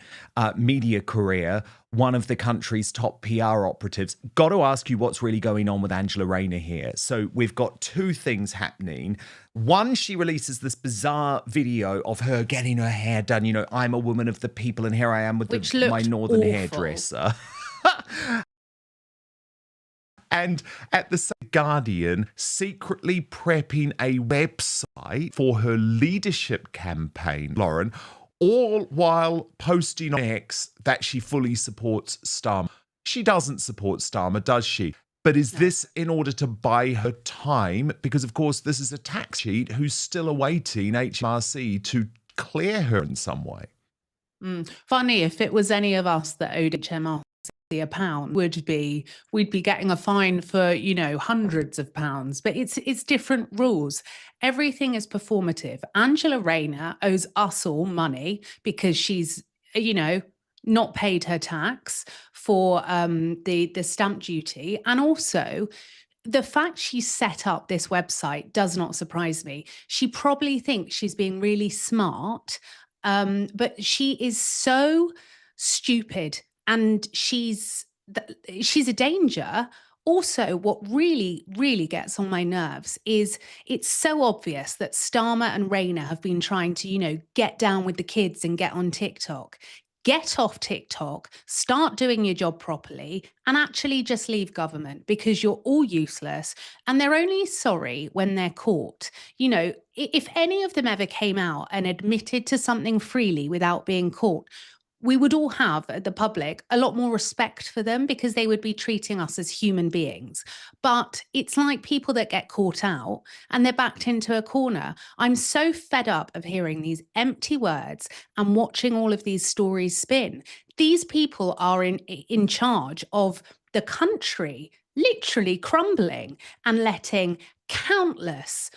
media career, one of the country's top PR operatives. Got to ask you what's really going on with Angela Rayner here. So we've got two things happening. One, she releases this bizarre video of her getting her hair done. I'm a woman of the people, and here I am with my northern hairdresser. And at the Guardian, secretly prepping a website for her leadership campaign, Lauren, all while posting on X that she fully supports Starmer. She doesn't support Starmer, does she? But is this in order to buy her time? Because, of course, this is a tax cheat who's still awaiting HMRC to clear her in some way. Funny, if it was any of us that owed HMRC a pound, we'd be getting a fine for hundreds of pounds, but it's different rules. Everything is performative. Angela Rayner owes us all money because she's not paid her tax for the stamp duty, and also the fact she set up this website does not surprise me. She probably thinks she's being really smart, but she is so stupid. And she's a danger. Also, what really, really gets on my nerves is it's so obvious that Starmer and Rayner have been trying to, get down with the kids and get on TikTok. Get off TikTok, start doing your job properly, and actually just leave government because you're all useless. And they're only sorry when they're caught. If any of them ever came out and admitted to something freely without being caught, we would all have, the public, a lot more respect for them because they would be treating us as human beings. But it's like people that get caught out and they're backed into a corner. I'm so fed up of hearing these empty words and watching all of these stories spin. These people are in charge of the country literally crumbling and letting countless,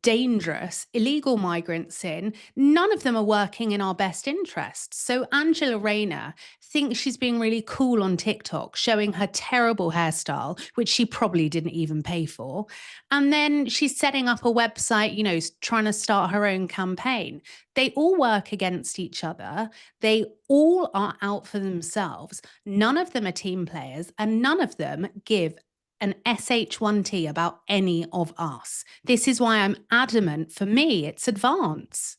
dangerous illegal migrants in. None of them are working in our best interests. So Angela Rayner thinks she's being really cool on TikTok, showing her terrible hairstyle, which she probably didn't even pay for. And then she's setting up a website, trying to start her own campaign. They all work against each other. They all are out for themselves. None of them are team players, and none of them give an SH1T about any of us. This is why I'm adamant. For me, it's advance.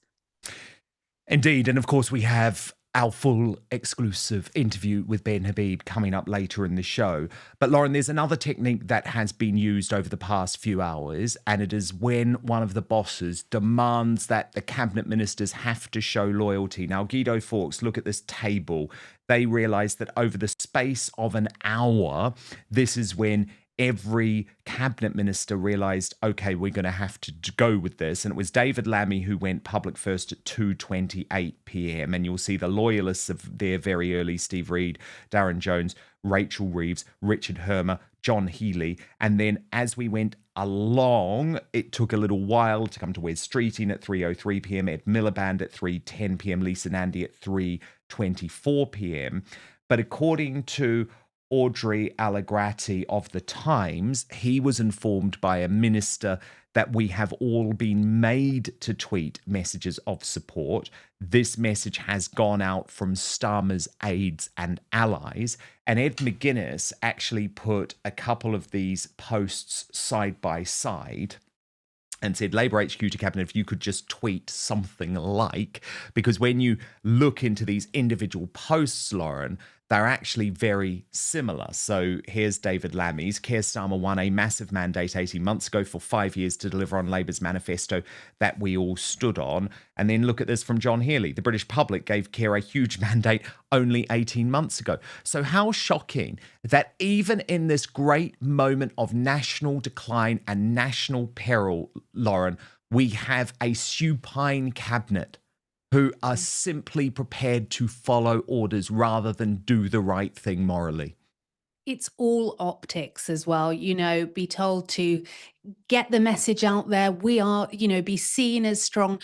Indeed. And of course, we have our full exclusive interview with Ben Habib coming up later in the show. But Lauren, there's another technique that has been used over the past few hours, and it is when one of the bosses demands that the cabinet ministers have to show loyalty. Now, Guido Fawkes, look at this table. They realised that over the space of an hour, this is when every cabinet minister realised, OK, we're going to have to go with this. And it was David Lammy who went public first at 2:28 p.m. And you'll see the loyalists of there very early: Steve Reed, Darren Jones, Rachel Reeves, Richard Hermer, John Healey. And then as we went along, it took a little while to come to Wes Streeting at 3:03 p.m, Ed Miliband at 3:10 p.m, Lisa Nandy at 3:24 p.m. But according to Audrey Allegrati of the Times, he was informed by a minister that we have all been made to tweet messages of support. This message has gone out from Starmer's aides and allies. And Ed McGuinness actually put a couple of these posts side by side and said, Labour HQ to Cabinet, if you could just tweet something like, because when you look into these individual posts, Lauren, they're actually very similar. So here's David Lammy's. Keir Starmer won a massive mandate 18 months ago for 5 years to deliver on Labour's manifesto that we all stood on. And then look at this from John Healey. The British public gave Keir a huge mandate only 18 months ago. So how shocking that even in this great moment of national decline and national peril, Lauren, we have a supine cabinet who are simply prepared to follow orders rather than do the right thing morally. It's all optics as well, be told to get the message out there. We are, be seen as strong.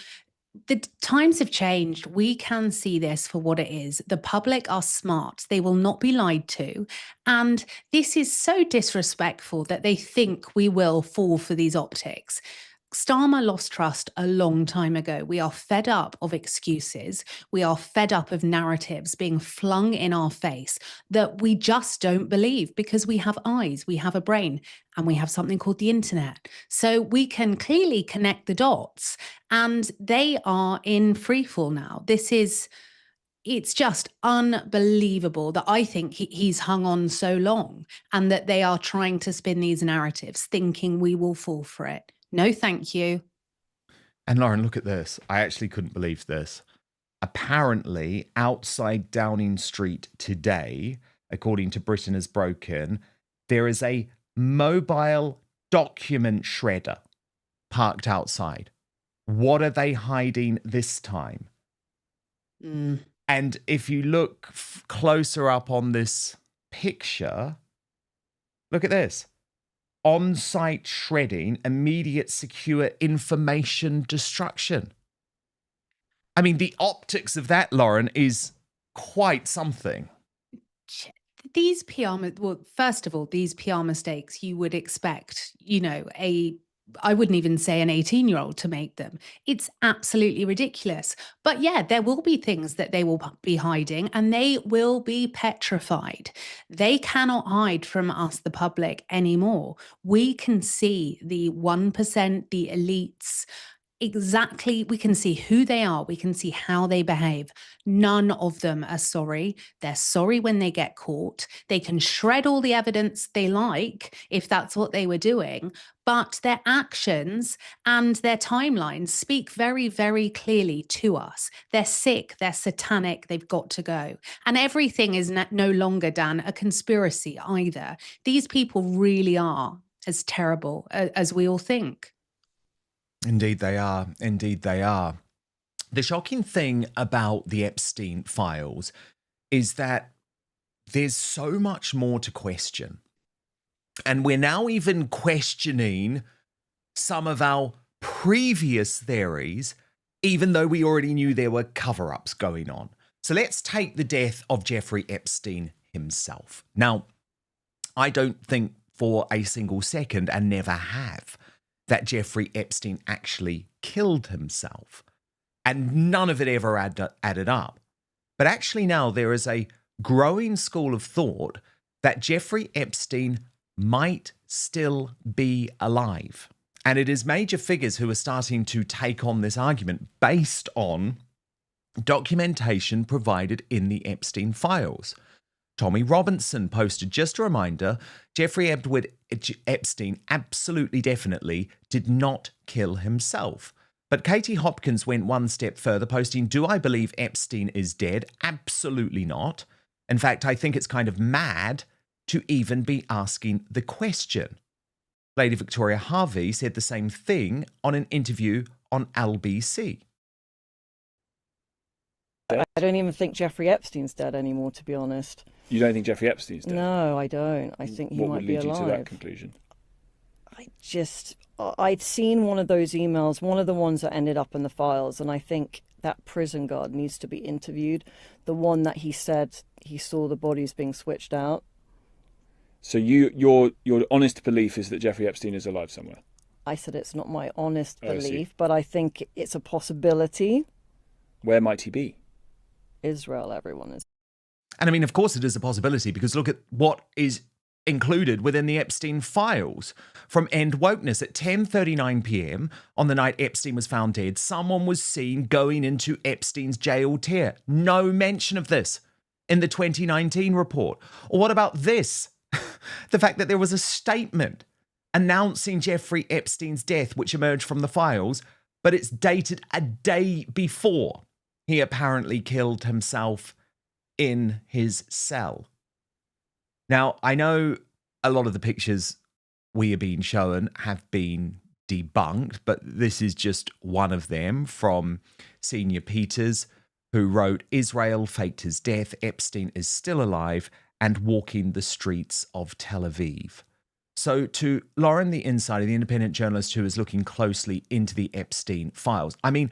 The times have changed. We can see this for what it is. The public are smart. They will not be lied to. And this is so disrespectful that they think we will fall for these optics. Starmer lost trust a long time ago. We are fed up of excuses. We are fed up of narratives being flung in our face that we just don't believe because we have eyes, we have a brain, and we have something called the internet. So we can clearly connect the dots, and they are in freefall now. It's just unbelievable that I think he's hung on so long and that they are trying to spin these narratives thinking we will fall for it. No, thank you. And Lauren, look at this. I actually couldn't believe this. Apparently, outside Downing Street today, according to Britain Has Broken, there is a mobile document shredder parked outside. What are they hiding this time? And if you look closer up on this picture, look at this. On-site shredding, immediate secure information destruction. I mean, the optics of that, Lauren, is quite something. These first of all, these PR mistakes, you would expect, I wouldn't even say an 18-year-old to make them. It's absolutely ridiculous. But yeah, there will be things that they will be hiding and they will be petrified. They cannot hide from us, the public, anymore. We can see the 1%, the elites, exactly. We can see who they are. We can see how they behave. None of them are sorry. They're sorry when they get caught. They can shred all the evidence they like if that's what they were doing. But their actions and their timelines speak very, very clearly to us. They're sick. They're satanic. They've got to go. And everything is no longer, Dan, a conspiracy either. These people really are as terrible as we all think. Indeed they are. Indeed they are. The shocking thing about the Epstein files is that there's so much more to question. And we're now even questioning some of our previous theories, even though we already knew there were cover-ups going on. So let's take the death of Jeffrey Epstein himself. Now, I don't think for a single second, and never have, that Jeffrey Epstein actually killed himself. And none of it ever added up. But actually now there is a growing school of thought that Jeffrey Epstein might still be alive. And it is major figures who are starting to take on this argument based on documentation provided in the Epstein files. Tommy Robinson posted, just a reminder, Jeffrey Edward Epstein absolutely definitely did not kill himself. But Katie Hopkins went one step further, posting, do I believe Epstein is dead? Absolutely not. In fact, I think it's kind of mad to even be asking the question. Lady Victoria Harvey said the same thing on an interview on LBC. I don't even think Jeffrey Epstein's dead anymore, to be honest. You don't think Jeffrey Epstein's dead? No, I don't. I think he might be alive. What would lead you to that conclusion? I'd seen one of those emails, one of the ones that ended up in the files, and I think that prison guard needs to be interviewed. The one that he said he saw the bodies being switched out. So your honest belief is that Jeffrey Epstein is alive somewhere? I said it's not my honest belief, but I think it's a possibility. Where might he be? Israel, everyone is. And I mean, of course it is a possibility, because look at what is included within the Epstein files. From End Wokeness, at 10:39 p.m. on the night Epstein was found dead, someone was seen going into Epstein's jail tier. No mention of this in the 2019 report. Or what about this? The fact that there was a statement announcing Jeffrey Epstein's death, which emerged from the files, but it's dated a day before he apparently killed himself in his cell. Now, I know a lot of the pictures we are being shown have been debunked, but this is just one of them from Senior Peters, who wrote, Israel faked his death, Epstein is still alive and walking the streets of Tel Aviv. So to Lauren, the insider, the independent journalist who is looking closely into the Epstein files, I mean,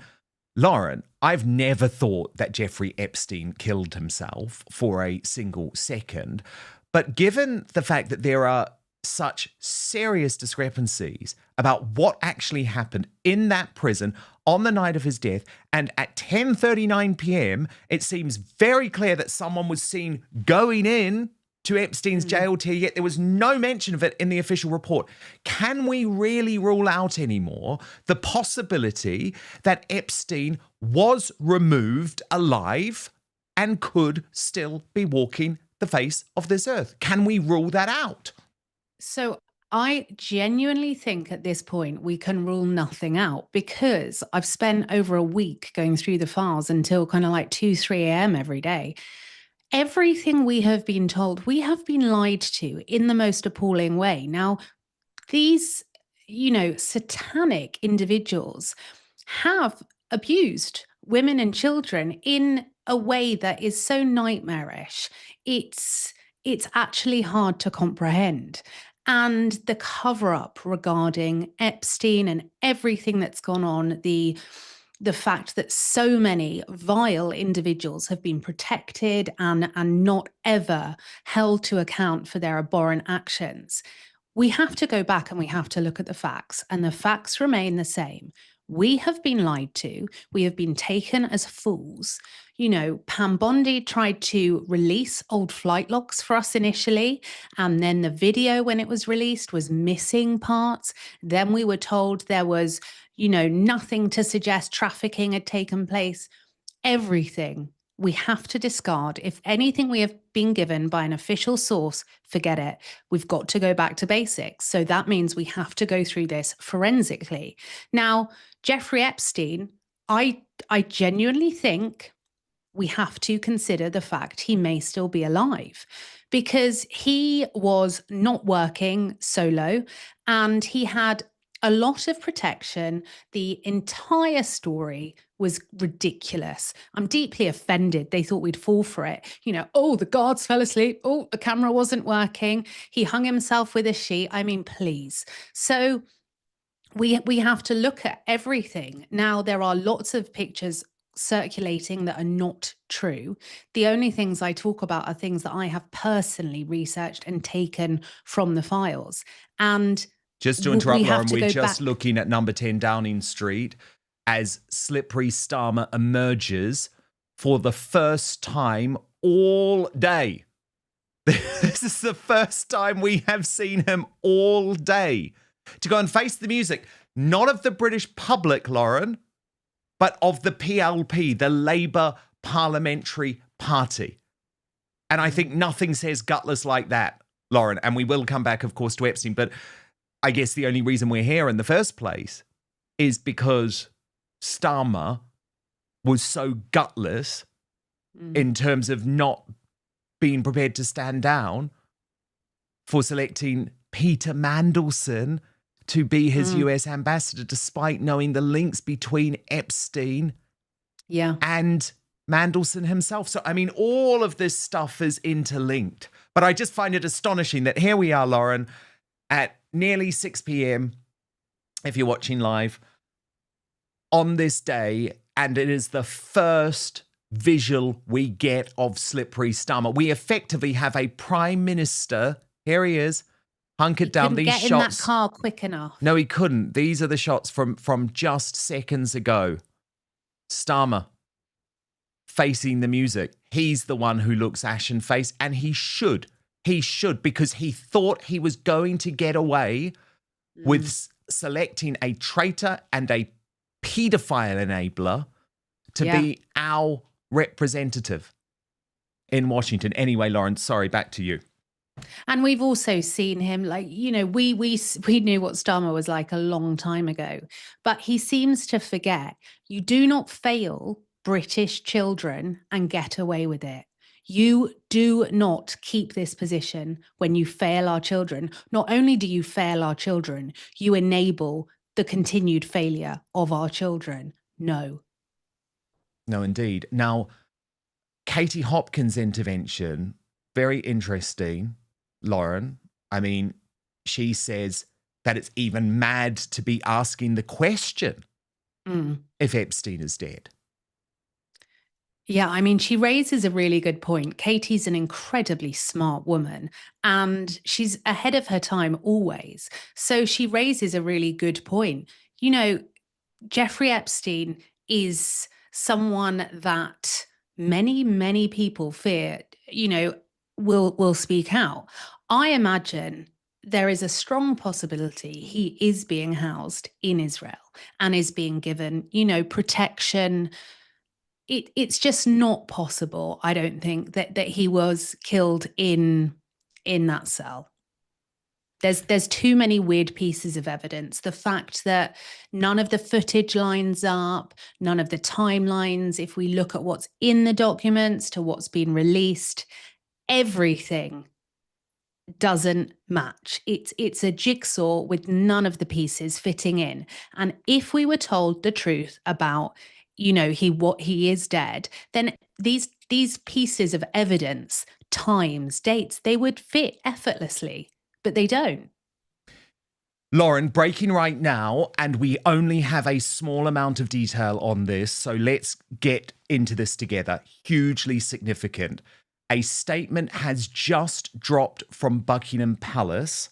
Lauren, I've never thought that Jeffrey Epstein killed himself for a single second. But given the fact that there are such serious discrepancies about what actually happened in that prison on the night of his death, and at 10:39 p.m., it seems very clear that someone was seen going in to Epstein's jail tier, yet there was no mention of it in the official report. Can we really rule out anymore the possibility that Epstein was removed alive and could still be walking the face of this earth? Can we rule that out? So I genuinely think at this point we can rule nothing out, because I've spent over a week going through the files until kind of like 2, 3 a.m. every day. Everything we have been told, we have been lied to in the most appalling way. Now, these, satanic individuals have abused women and children in a way that is so nightmarish. It's actually hard to comprehend. And the cover-up regarding Epstein and everything that's gone on, the fact that so many vile individuals have been protected and not ever held to account for their abhorrent actions. We have to go back and we have to look at the facts, and the facts remain the same. We have been lied to. We have been taken as fools. Pam Bondi tried to release old flight logs for us initially, and then the video, when it was released, was missing parts. Then we were told there was, nothing to suggest trafficking had taken place. Everything we have to discard. If anything we have been given by an official source, forget it. We've got to go back to basics. So that means we have to go through this forensically. Now, Jeffrey Epstein, I genuinely think we have to consider the fact he may still be alive, because he was not working solo and he had a lot of protection. The entire story was ridiculous. I'm deeply offended. They thought we'd fall for it. The guards fell asleep. Oh, the camera wasn't working. He hung himself with a sheet. I mean, please. So we have to look at everything. Now, there are lots of pictures circulating that are not true. The only things I talk about are things that I have personally researched and taken from the files. And just to interrupt, Lauren, we're just looking at number 10 Downing Street as Slippery Starmer emerges for the first time all day. This is the first time we have seen him all day to go and face the music, not of the British public, Lauren, but of the PLP, the Labour Parliamentary Party. And I think nothing says gutless like that, Lauren. And we will come back, of course, to Epstein. But I guess the only reason we're here in the first place is because Starmer was so gutless in terms of not being prepared to stand down for selecting Peter Mandelson to be his US ambassador, despite knowing the links between Epstein and Mandelson himself. So, I mean, all of this stuff is interlinked. But I just find it astonishing that here we are, Lauren, at nearly 6 p.m, if you're watching live, on this day, and it is the first visual we get of Slippery Starmer. We effectively have a prime minister Here he is, hunkered down. Couldn't These get in shots. that car quick enough. No, he couldn't. These are the shots from just seconds ago. Starmer facing the music. He's the one who looks ashen-faced, and he should. He should, because he thought he was going to get away with selecting a traitor and a paedophile enabler to be our representative in Washington. Anyway, Lauren, sorry, back to you. And we've also seen him, like, you know, we knew what Starmer was like a long time ago, but he seems to forget you do not fail British children and get away with it. You do not keep this position when you fail our children. Not only do you fail our children, you enable the continued failure of our children. No. No, indeed. Now, Katie Hopkins' intervention, very interesting, Lauren. I mean, she says that it's even mad to be asking the question if Epstein is dead. Yeah, I mean, she raises a really good point. Katie's an incredibly smart woman and she's ahead of her time always. So she raises a really good point. You know, Jeffrey Epstein is someone that many, many people fear, you know, will speak out. I imagine there is a strong possibility he is being housed in Israel and is being given, you know, protection. It's just not possible, I don't think, that he was killed in that cell. There's too many weird pieces of evidence. The fact that none of the footage lines up, none of the timelines, if we look at what's in the documents to what's been released, everything doesn't match. It's a jigsaw with none of the pieces fitting in. And if we were told the truth about, you know, he is dead, then these pieces of evidence, times, dates, they would fit effortlessly, but they don't. Lauren, breaking right now, and we only have a small amount of detail on this, so let's get into this together. Hugely significant. A statement has just dropped from Buckingham Palace,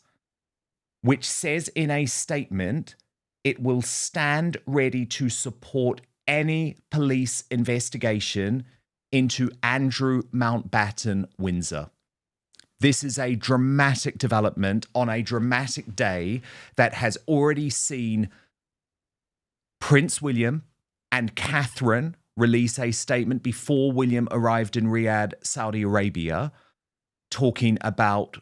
which says in a statement, it will stand ready to support any police investigation into Andrew Mountbatten Windsor. This is a dramatic development on a dramatic day that has already seen Prince William and Catherine release a statement before William arrived in Riyadh, Saudi Arabia, talking about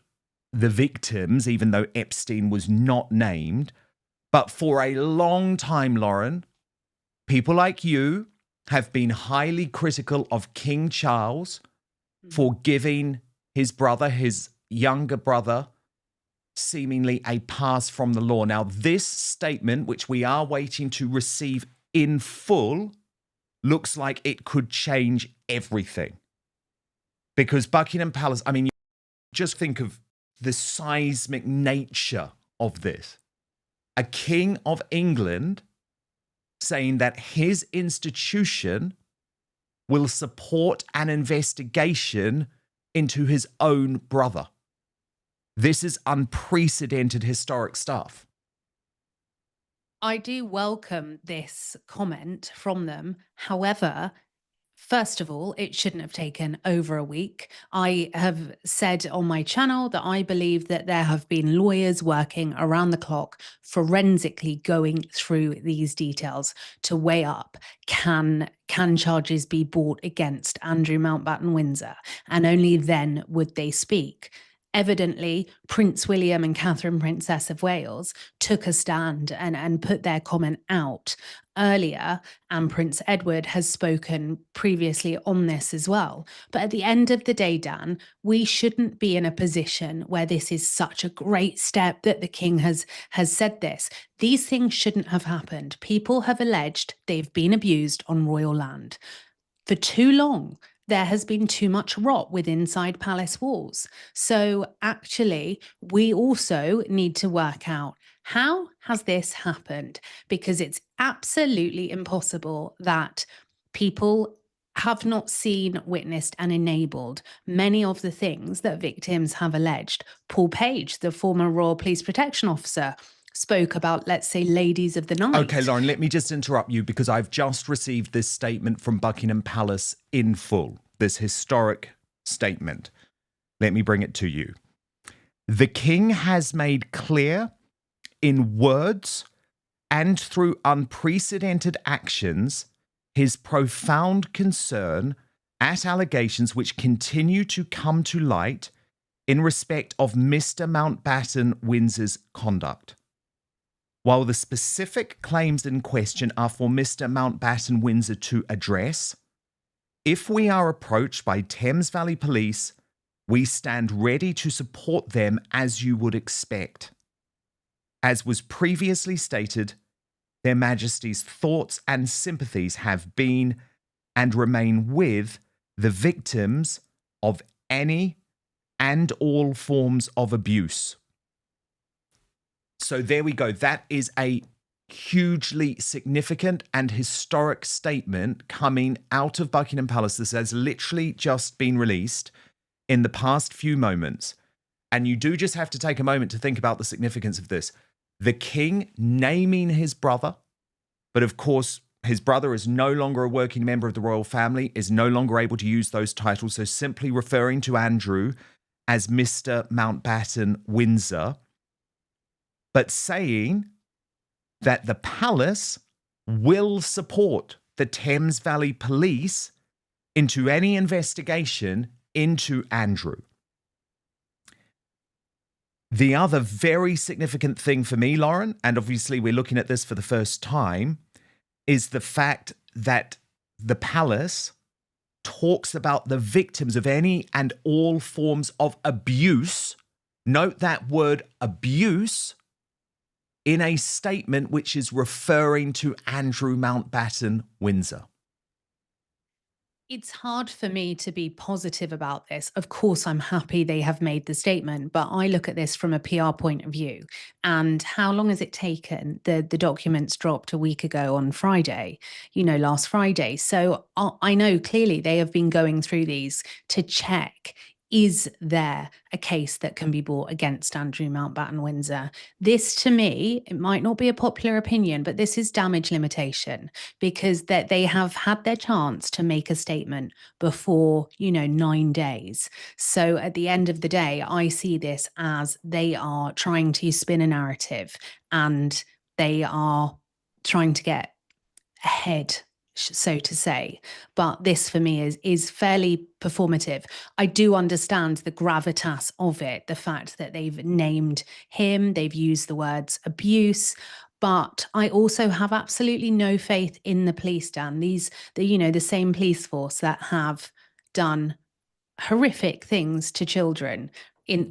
the victims, even though Epstein was not named. But for a long time, Lauren, people like you have been highly critical of King Charles for giving his brother, his younger brother, seemingly a pass from the law. Now, this statement, which we are waiting to receive in full, looks like it could change everything. Because Buckingham Palace, I mean, just think of the seismic nature of this. A king of England saying that his institution will support an investigation into his own brother. This is unprecedented historic stuff. I do welcome this comment from them. However, first of all, it shouldn't have taken over a week. I have said on my channel that I believe that there have been lawyers working around the clock, forensically going through these details to weigh up, can charges be brought against Andrew Mountbatten Windsor? And only then would they speak. Evidently, Prince William and Catherine, Princess of Wales, took a stand and put their comment out earlier, and Prince Edward has spoken previously on this as well. But at the end of the day, Dan, we shouldn't be in a position where this is such a great step that the king has said this. These things shouldn't have happened. People have alleged they've been abused on royal land for too long. There has been too much rot within inside palace walls. So actually, we also need to work out, how has this happened? Because it's absolutely impossible that people have not seen, witnessed, and enabled many of the things that victims have alleged. Paul Page, the former Royal Police Protection Officer, spoke about, let's say, ladies of the night. Okay, Lauren, let me just interrupt you because I've just received this statement from Buckingham Palace in full, this historic statement. Let me bring it to you. The King has made clear in words and through unprecedented actions his profound concern at allegations which continue to come to light in respect of Mr. Mountbatten Windsor's conduct. While the specific claims in question are for Mr. Mountbatten Windsor to address, if we are approached by Thames Valley Police, we stand ready to support them as you would expect. As was previously stated, Their Majesty's thoughts and sympathies have been and remain with the victims of any and all forms of abuse. So there we go. That is a hugely significant and historic statement coming out of Buckingham Palace. This has literally just been released in the past few moments. And you do just have to take a moment to think about the significance of this. The King naming his brother, but of course, his brother is no longer a working member of the royal family, is no longer able to use those titles. So simply referring to Andrew as Mr. Mountbatten Windsor, but saying that the palace will support the Thames Valley Police into any investigation into Andrew. The other very significant thing for me, Lauren, and obviously we're looking at this for the first time, is the fact that the palace talks about the victims of any and all forms of abuse. Note that word abuse in a statement which is referring to Andrew Mountbatten Windsor. It's hard for me to be positive about this. Of course, I'm happy they have made the statement, but I look at this from a PR point of view. And how long has it taken? The documents dropped a week ago on Friday, last Friday. So I know clearly they have been going through these to check, is there a case that can be brought against Andrew Mountbatten Windsor? This, to me, it might not be a popular opinion, but this is damage limitation, because that they have had their chance to make a statement before, 9 days. So at the end of the day, I see this as they are trying to spin a narrative and they are trying to get ahead, so to say. But this for me is fairly performative. I do understand the gravitas of it, the fact that they've named him, they've used the words abuse, but I also have absolutely no faith in the police, Dan. The same police force that have done horrific things to children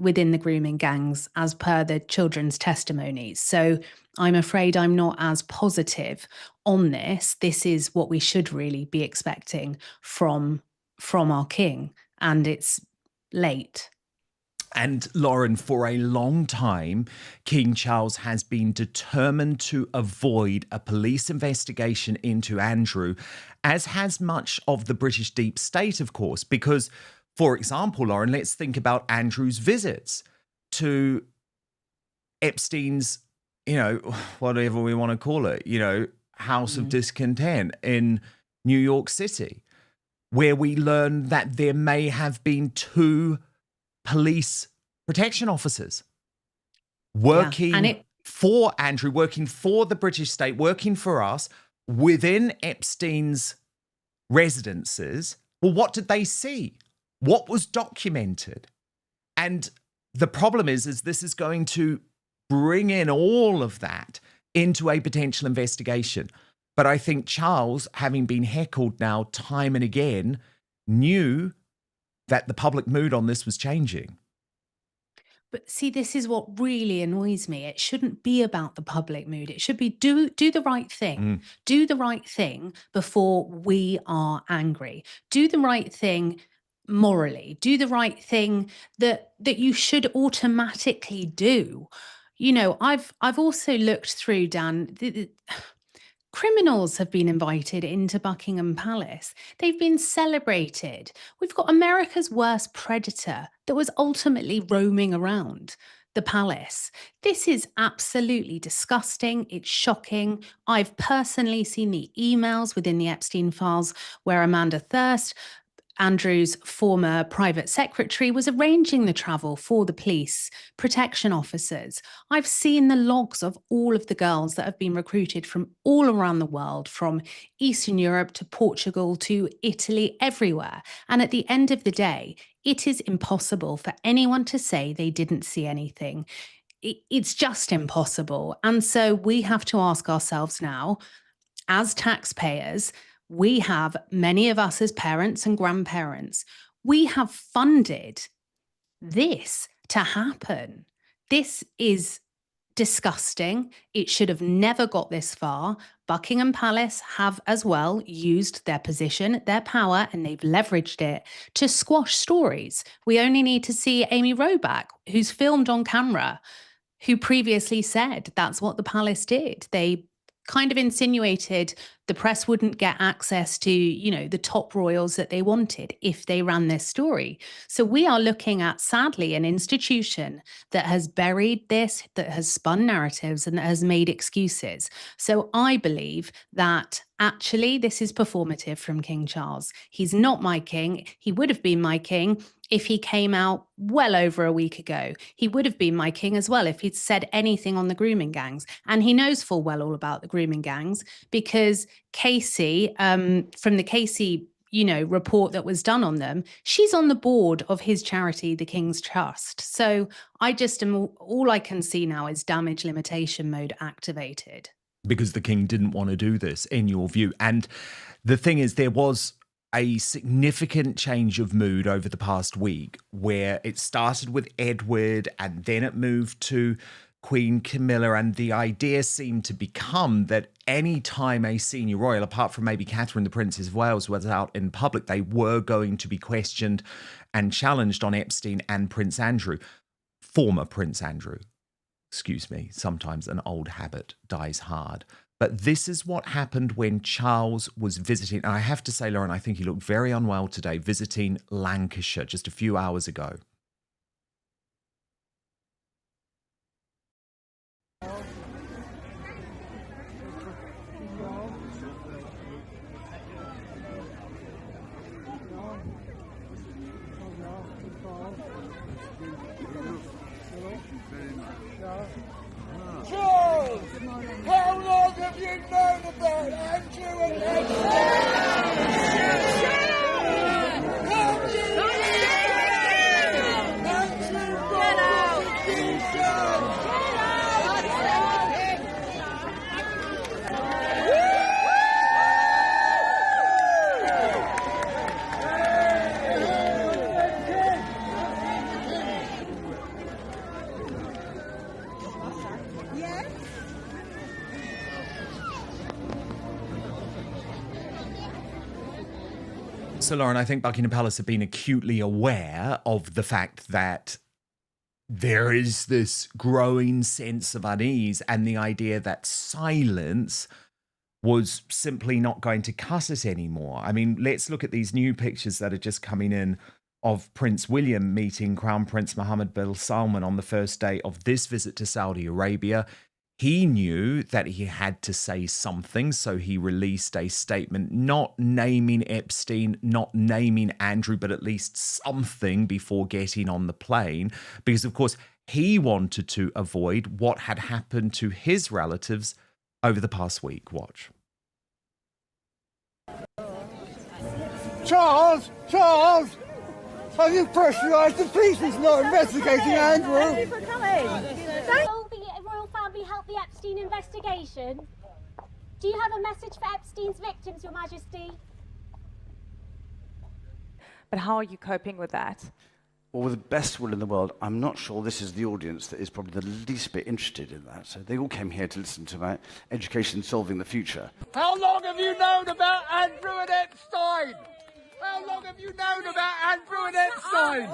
within the grooming gangs, as per the children's testimonies. So I'm afraid I'm not as positive on this. This is what we should really be expecting from our king, and it's late. And Lauren, for a long time, King Charles has been determined to avoid a police investigation into Andrew, as has much of the British deep state, of course, because, for example, Lauren, let's think about Andrew's visits to Epstein's, whatever we want to call it, house of discontent in New York City, where we learn that there may have been 2 police protection officers working for Andrew, working for the British state, working for us within Epstein's residences. Well, what did they see? What was documented? And the problem is this is going to bring in all of that into a potential investigation. But I think Charles, having been heckled now time and again, knew that the public mood on this was changing. But see, this is what really annoys me. It shouldn't be about the public mood. It should be do the right thing. Do the right thing before we are angry. Do the right thing morally. Do the right thing that you should automatically do. I've also looked through, Dan, Criminals have been invited into Buckingham Palace. They've been celebrated. We've got America's worst predator that was ultimately roaming around the palace. This is absolutely disgusting. It's shocking. I've personally seen the emails within the Epstein files where Amanda Thirst, Andrew's former private secretary, was arranging the travel for the police protection officers. I've seen the logs of all of the girls that have been recruited from all around the world, from Eastern Europe to Portugal to Italy, everywhere. And at the end of the day, it is impossible for anyone to say they didn't see anything. It's just impossible. And so we have to ask ourselves now, as taxpayers, we have, many of us as parents and grandparents, we have funded this to happen. This is disgusting. It should have never got this far. Buckingham Palace have as well used their position, their power, and they've leveraged it to squash stories. We only need to see Amy Robach, who's filmed on camera, who previously said that's what the palace did. They kind of insinuated the press wouldn't get access to, the top royals that they wanted if they ran this story. So we are looking at, sadly, an institution that has buried this, that has spun narratives and that has made excuses. So I believe that actually this is performative from King Charles. He's not my king. He would have been my king if he came out well over a week ago. He would have been my king as well if he'd said anything on the grooming gangs. And he knows full well all about the grooming gangs because Casey, from the Casey, report that was done on them, she's on the board of his charity, the King's Trust. So all I can see now is damage limitation mode activated. Because the king didn't want to do this, in your view. And the thing is, there was a significant change of mood over the past week where it started with Edward and then it moved to Queen Camilla, and the idea seemed to become that any time a senior royal, apart from maybe Catherine, the Princess of Wales, was out in public, they were going to be questioned and challenged on Epstein and Prince Andrew, former Prince Andrew. Excuse me, sometimes an old habit dies hard. But this is what happened when Charles was visiting. And I have to say, Lauren, I think he looked very unwell today, visiting Lancashire just a few hours ago. Charles, how long have you known about Andrew and So, Lauren, I think Buckingham Palace have been acutely aware of the fact that there is this growing sense of unease and the idea that silence was simply not going to cut it anymore. I mean, let's look at these new pictures that are just coming in of Prince William meeting Crown Prince Mohammed bin Salman on the first day of this visit to Saudi Arabia. He knew that he had to say something, so he released a statement not naming Epstein, not naming Andrew, but at least something before getting on the plane, because, of course, he wanted to avoid what had happened to his relatives over the past week. Watch. Charles, have you pressurised the police into not investigating Andrew? Thank you for coming. Will the royal family help the Epstein investigation? Do you have a message for Epstein's victims, Your Majesty? But how are you coping with that? Well, with the best will in the world, I'm not sure this is the audience that is probably the least bit interested in that. So they all came here to listen to about education solving the future. How long have you known about Andrew and Epstein? How long have you known about Andrew and Epstein?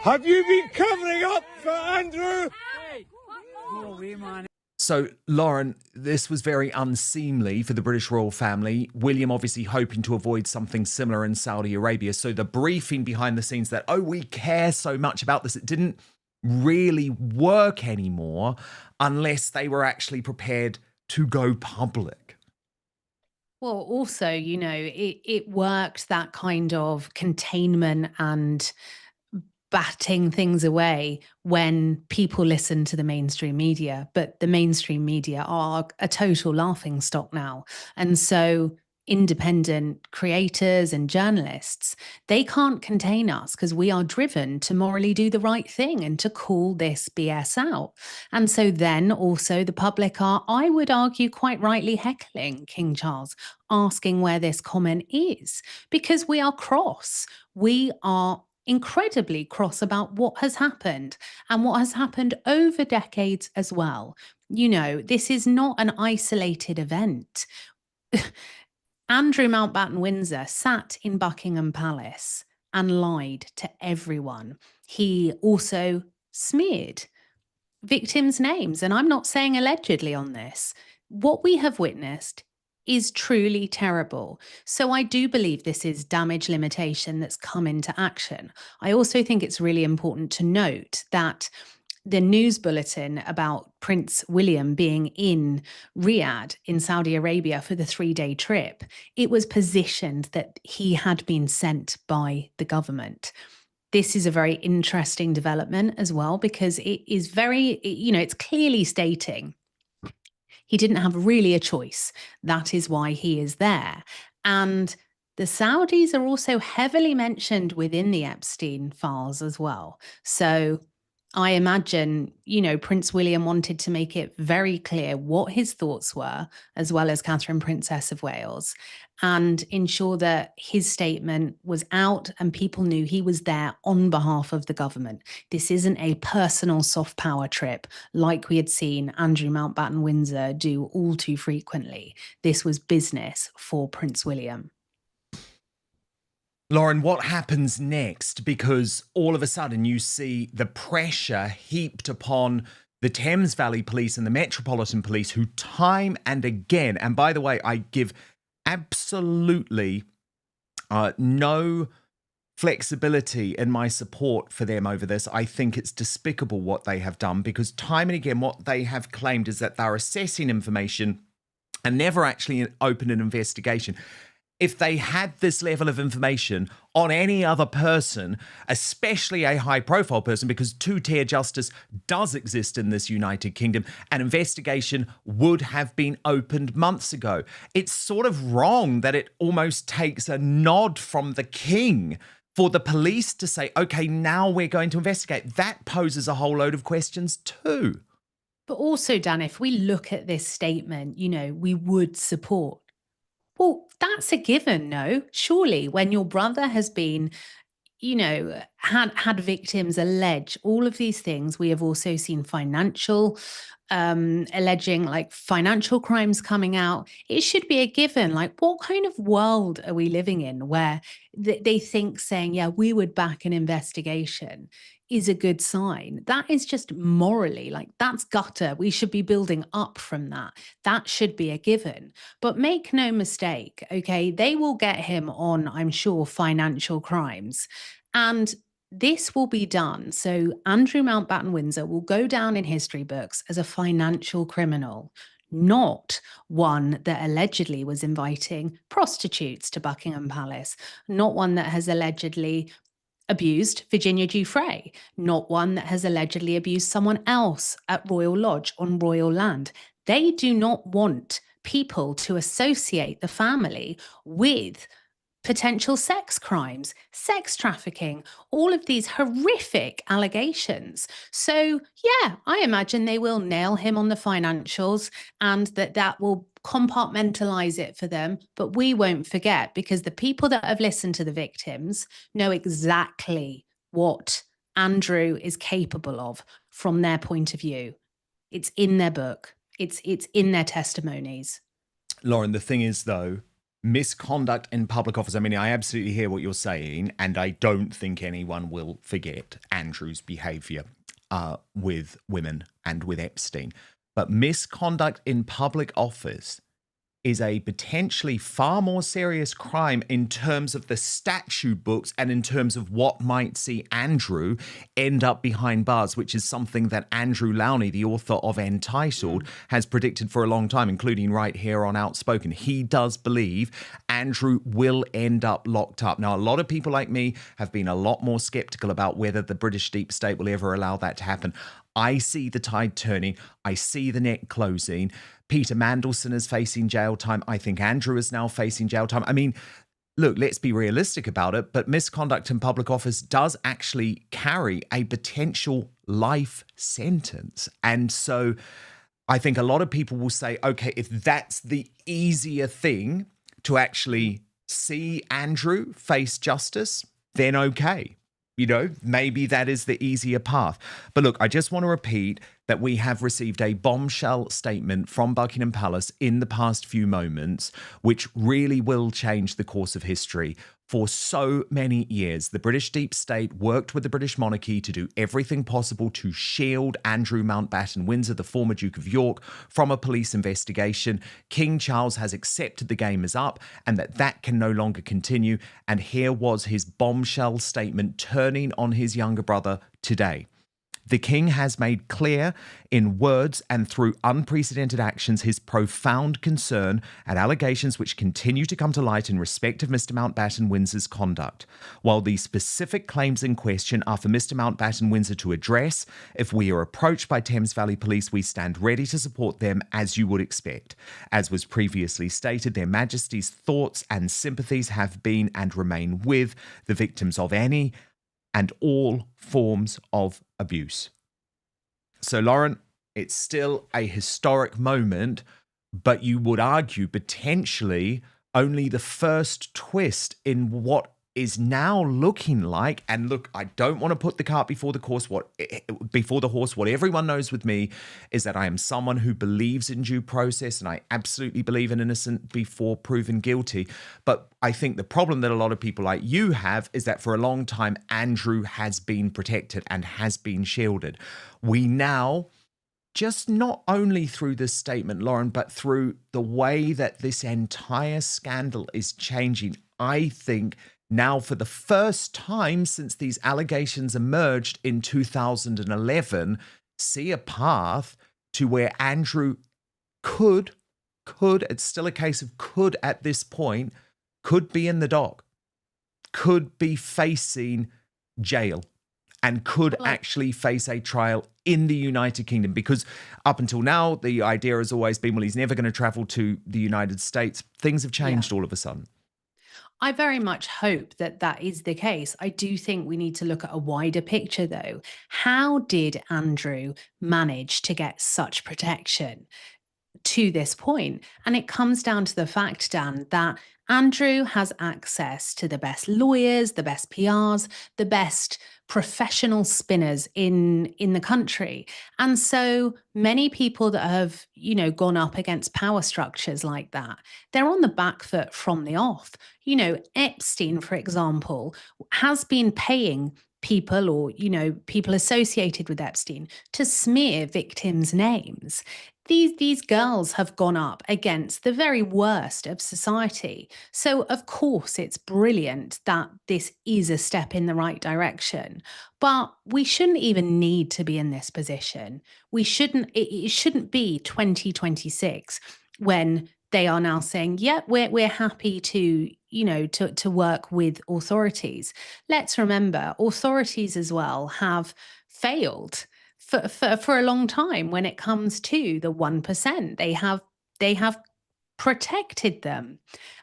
Have you been covering up for Andrew? So, Lauren, this was very unseemly for the British royal family. William obviously hoping to avoid something similar in Saudi Arabia. So the briefing behind the scenes that, oh, we care so much about this, it didn't really work anymore unless they were actually prepared to go public. Well, also, you know, it worked, that kind of containment and batting things away when people listen to the mainstream media. But the mainstream media are a total laughingstock now. And so independent creators and journalists, they can't contain us because we are driven to morally do the right thing and to call this BS out. And so then also the public are, I would argue, quite rightly heckling King Charles, asking where this comment is, because we are cross. We are incredibly cross about what has happened and what has happened over decades as well. You know, this is not an isolated event. Andrew Mountbatten Windsor sat in Buckingham Palace and lied to everyone. He also smeared victims' names, and I'm not saying allegedly on this. What we have witnessed is truly terrible. So I do believe this is damage limitation that's come into action. I also think it's really important to note that the news bulletin about Prince William being in Riyadh in Saudi Arabia for the 3-day trip, it was positioned that he had been sent by the government. This is a very interesting development as well, because it is very, you know, it's clearly stating he didn't have really a choice. That is why he is there. And the Saudis are also heavily mentioned within the Epstein files as well. So I imagine, you know, Prince William wanted to make it very clear what his thoughts were, as well as Catherine, Princess of Wales, and ensure that his statement was out and people knew he was there on behalf of the government. This isn't a personal soft power trip like we had seen Andrew Mountbatten Windsor do all too frequently. This was business for Prince William. Lauren, what happens next? Because all of a sudden you see the pressure heaped upon the Thames Valley Police and the Metropolitan Police, who time and again, and by the way, I give absolutely no flexibility in my support for them over this. I think it's despicable what they have done, because time and again what they have claimed is that they're assessing information and never actually opened an investigation. If they had this level of information on any other person, especially a high-profile person, because two-tier justice does exist in this United Kingdom, an investigation would have been opened months ago. It's sort of wrong that it almost takes a nod from the king for the police to say, okay, now we're going to investigate. That poses a whole load of questions too. But also, Dan, if we look at this statement, you know, we would support. Well, that's a given, no? Surely when your brother has been, you know, had victims allege all of these things, we have also seen financial, alleging like financial crimes coming out. It should be a given. Like, what kind of world are we living in where they think saying, yeah, we would back an investigation is a good sign? That is just morally, like, that's gutter. We should be building up from that. That should be a given. But make no mistake, okay, they will get him on, I'm sure, financial crimes. And this will be done. So Andrew Mountbatten Windsor will go down in history books as a financial criminal, not one that allegedly was inviting prostitutes to Buckingham Palace, not one that has allegedly abused Virginia Giuffre, not one that has allegedly abused someone else at Royal Lodge on royal land. They do not want people to associate the family with potential sex crimes, sex trafficking, all of these horrific allegations. So, yeah, I imagine they will nail him on the financials, and that will compartmentalize it for them. But we won't forget, because the people that have listened to the victims know exactly what Andrew is capable of from their point of view. It's in their book. It's in their testimonies. Lauren, the thing is, though, misconduct in public office. I mean, I absolutely hear what you're saying, and I don't think anyone will forget Andrew's behaviour with women and with Epstein. but misconduct in public office is a potentially far more serious crime in terms of the statute books and in terms of what might see Andrew end up behind bars, which is something that Andrew Lowney, the author of Entitled, has predicted for a long time, including right here on Outspoken. He does believe Andrew will end up locked up. Now, a lot of people like me have been a lot more skeptical about whether the British deep state will ever allow that to happen. I see the tide turning. I see the net closing. Peter Mandelson is facing jail time. I think Andrew is now facing jail time. I mean, look, let's be realistic about it, but misconduct in public office does actually carry a potential life sentence. And so I think a lot of people will say, okay, if that's the easier thing to actually see Andrew face justice, then okay. You know, maybe that is the easier path. But look, I just want to repeat that we have received a bombshell statement from Buckingham Palace in the past few moments, which really will change the course of history. For so many years, the British deep state worked with the British monarchy to do everything possible to shield Andrew Mountbatten Windsor, the former Duke of York, from a police investigation. King Charles has accepted the game is up and that can no longer continue. And here was his bombshell statement turning on his younger brother today. The King has made clear in words and through unprecedented actions his profound concern at allegations which continue to come to light in respect of Mr. Mountbatten Windsor's conduct. While the specific claims in question are for Mr. Mountbatten Windsor to address, if we are approached by Thames Valley Police, we stand ready to support them as you would expect. As was previously stated, Their Majesty's thoughts and sympathies have been and remain with the victims of any and all forms of abuse. So, Lauren, it's still a historic moment, but you would argue potentially only the first twist in what is now looking like, and look, I don't want to put the cart before the horse. What everyone knows with me is that I am someone who believes in due process, and I absolutely believe in innocent before proven guilty. But I think the problem that a lot of people like you have is that for a long time, Andrew has been protected and has been shielded. We now, just not only through this statement, Lauren, but through the way that this entire scandal is changing, I think now for the first time since these allegations emerged in 2011, see a path to where Andrew could, it's still a case of could at this point, could be in the dock, could be facing jail, and could actually face a trial in the United Kingdom. Because up until now, the idea has always been, well, he's never going to travel to the United States. Things have changed all of a sudden. I very much hope that that is the case. I do think we need to look at a wider picture, though. How did Andrew manage to get such protection to this point? And it comes down to the fact, Dan, that Andrew has access to the best lawyers, the best PRs, the best professional spinners in the country. And so many people that have, gone up against power structures like that, they're on the back foot from the off. Epstein, for example, has been paying people or, people associated with Epstein to smear victims' names. These girls have gone up against the very worst of society. So, of course, it's brilliant that this is a step in the right direction. But we shouldn't even need to be in this position. It shouldn't be 2026 when they are now saying, yeah, we're happy to, to work with authorities. Let's remember, authorities as well have failed for a long time when it comes to the 1%. They have protected them.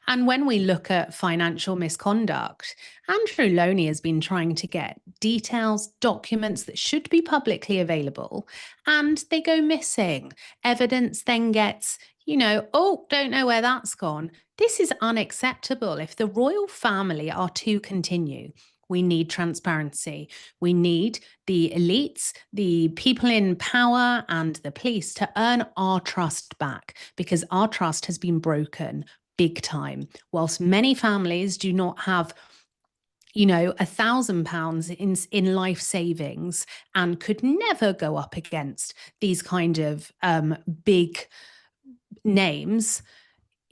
And when we look at financial misconduct, Andrew Lowney has been trying to get details, documents that should be publicly available, and they go missing. Evidence then gets, don't know where that's gone. This is unacceptable. If the royal family are to continue, we need transparency. We need the elites, the people in power, and the police to earn our trust back, because our trust has been broken big time. Whilst many families do not have you know, £1,000 in life savings and could never go up against these kind of big names.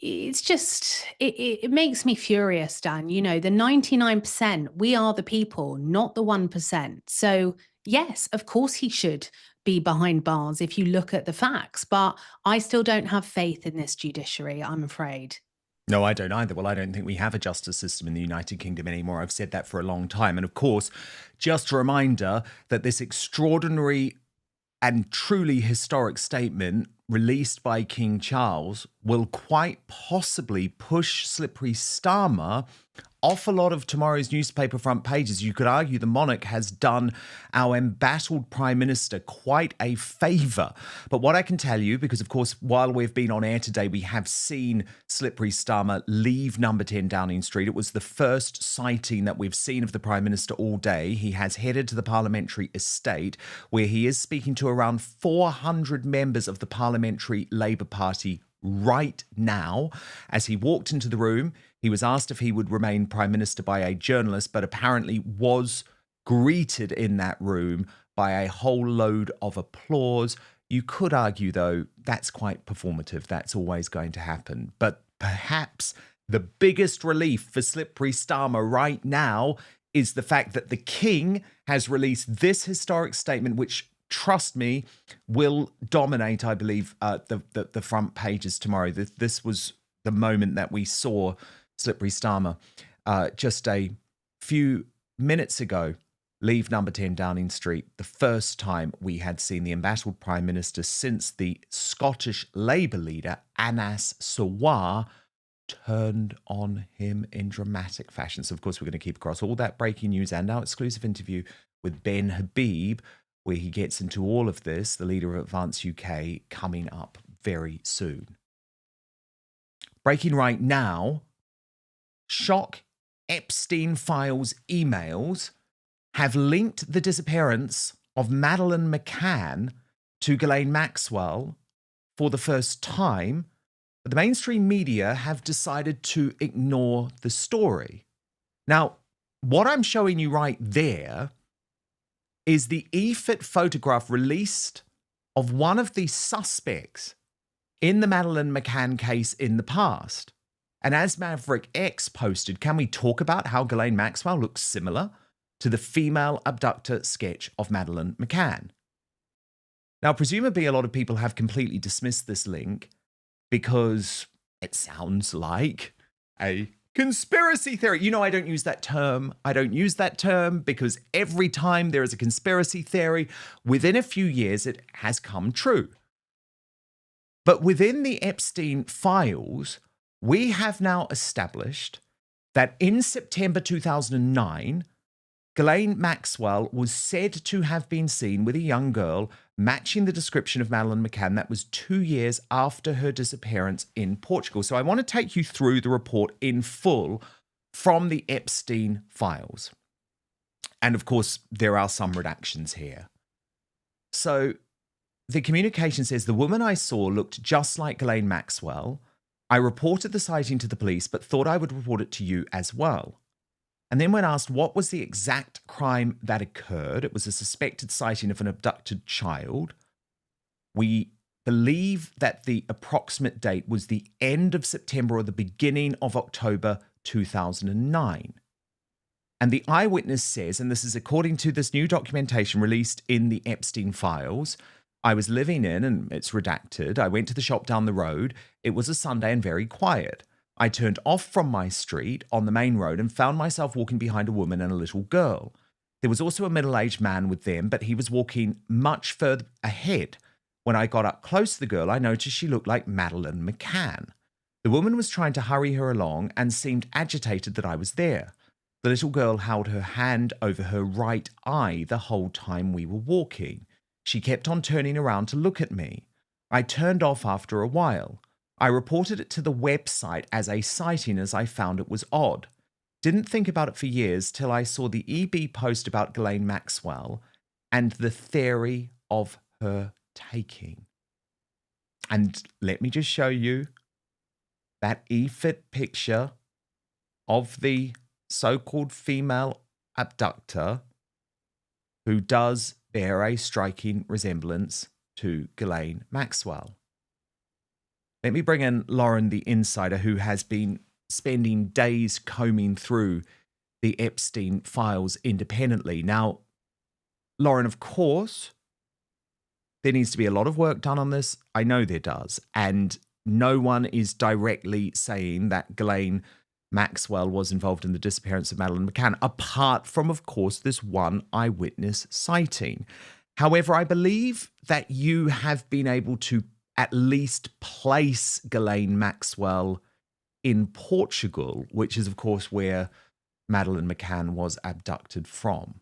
It's just, it makes me furious, Dan. You know, the 99%, we are the people, not the 1%. So yes, of course he should be behind bars if you look at the facts, but I still don't have faith in this judiciary, I'm afraid. No, I don't either. Well, I don't think we have a justice system in the United Kingdom anymore. I've said that for a long time. And of course, just a reminder that this extraordinary and truly historic statement released by King Charles will quite possibly push slippery Starmer off a lot of tomorrow's newspaper front pages. You could argue the monarch has done our embattled Prime Minister quite a favour. But what I can tell you, because of course, while we've been on air today, we have seen slippery Starmer leave number 10 Downing Street. It was the first sighting that we've seen of the Prime Minister all day. He has headed to the parliamentary estate, where he is speaking to around 400 members of the Parliamentary Labour Party right now. As he walked into the room, he was asked if he would remain Prime Minister by a journalist, but apparently was greeted in that room by a whole load of applause. You could argue, though, that's quite performative. That's always going to happen. But perhaps the biggest relief for slippery Starmer right now is the fact that the King has released this historic statement, which, trust me, will dominate, I believe, the front pages tomorrow. This was the moment that we saw slippery Starmer just a few minutes ago leave number 10 Downing Street, the first time we had seen the embattled Prime Minister since the Scottish Labour leader Anas Sawar turned on him in dramatic fashion. So, of course, we're going to keep across all that breaking news and our exclusive interview with Ben Habib, where he gets into all of this, the leader of Advance UK, coming up very soon. Breaking right now, shock Epstein files emails have linked the disappearance of Madeleine McCann to Ghislaine Maxwell for the first time, but the mainstream media have decided to ignore the story. Now, what I'm showing you right there is the e-fit photograph released of one of the suspects in the Madeleine McCann case in the past. And as Maverick X posted, can we talk about how Ghislaine Maxwell looks similar to the female abductor sketch of Madeleine McCann? Now, presumably a lot of people have completely dismissed this link because it sounds like a conspiracy theory. You know, I don't use that term. I don't use that term because every time there is a conspiracy theory, within a few years, it has come true. But within the Epstein files, we have now established that in September 2009, Ghislaine Maxwell was said to have been seen with a young girl matching the description of Madeleine McCann. That was 2 years after her disappearance in Portugal. So I want to take you through the report in full from the Epstein files. And of course, there are some redactions here. So the communication says, the woman I saw looked just like Ghislaine Maxwell. I reported the sighting to the police, but thought I would report it to you as well. And then when asked what was the exact crime that occurred, it was a suspected sighting of an abducted child. We believe that the approximate date was the end of September or the beginning of October 2009. And the eyewitness says, and this is according to this new documentation released in the Epstein files, I was living in, and it's redacted, I went to the shop down the road. It was a Sunday and very quiet. I turned off from my street on the main road and found myself walking behind a woman and a little girl. There was also a middle-aged man with them, but he was walking much further ahead. When I got up close to the girl, I noticed she looked like Madeleine McCann. The woman was trying to hurry her along and seemed agitated that I was there. The little girl held her hand over her right eye the whole time we were walking. She kept on turning around to look at me. I turned off after a while. I reported it to the website as a sighting as I found it was odd. Didn't think about it for years till I saw the EB post about Ghislaine Maxwell and the theory of her taking. And let me just show you that e-fit picture of the so-called female abductor who does bear a striking resemblance to Ghislaine Maxwell. Let me bring in Lauren, the insider, who has been spending days combing through the Epstein files independently. Now, Lauren, of course, there needs to be a lot of work done on this. I know there does. And no one is directly saying that Ghislaine Maxwell was involved in the disappearance of Madeleine McCann, apart from, of course, this one eyewitness sighting. However, I believe that you have been able to at least place Ghislaine Maxwell in Portugal, which is, of course, where Madeleine McCann was abducted from.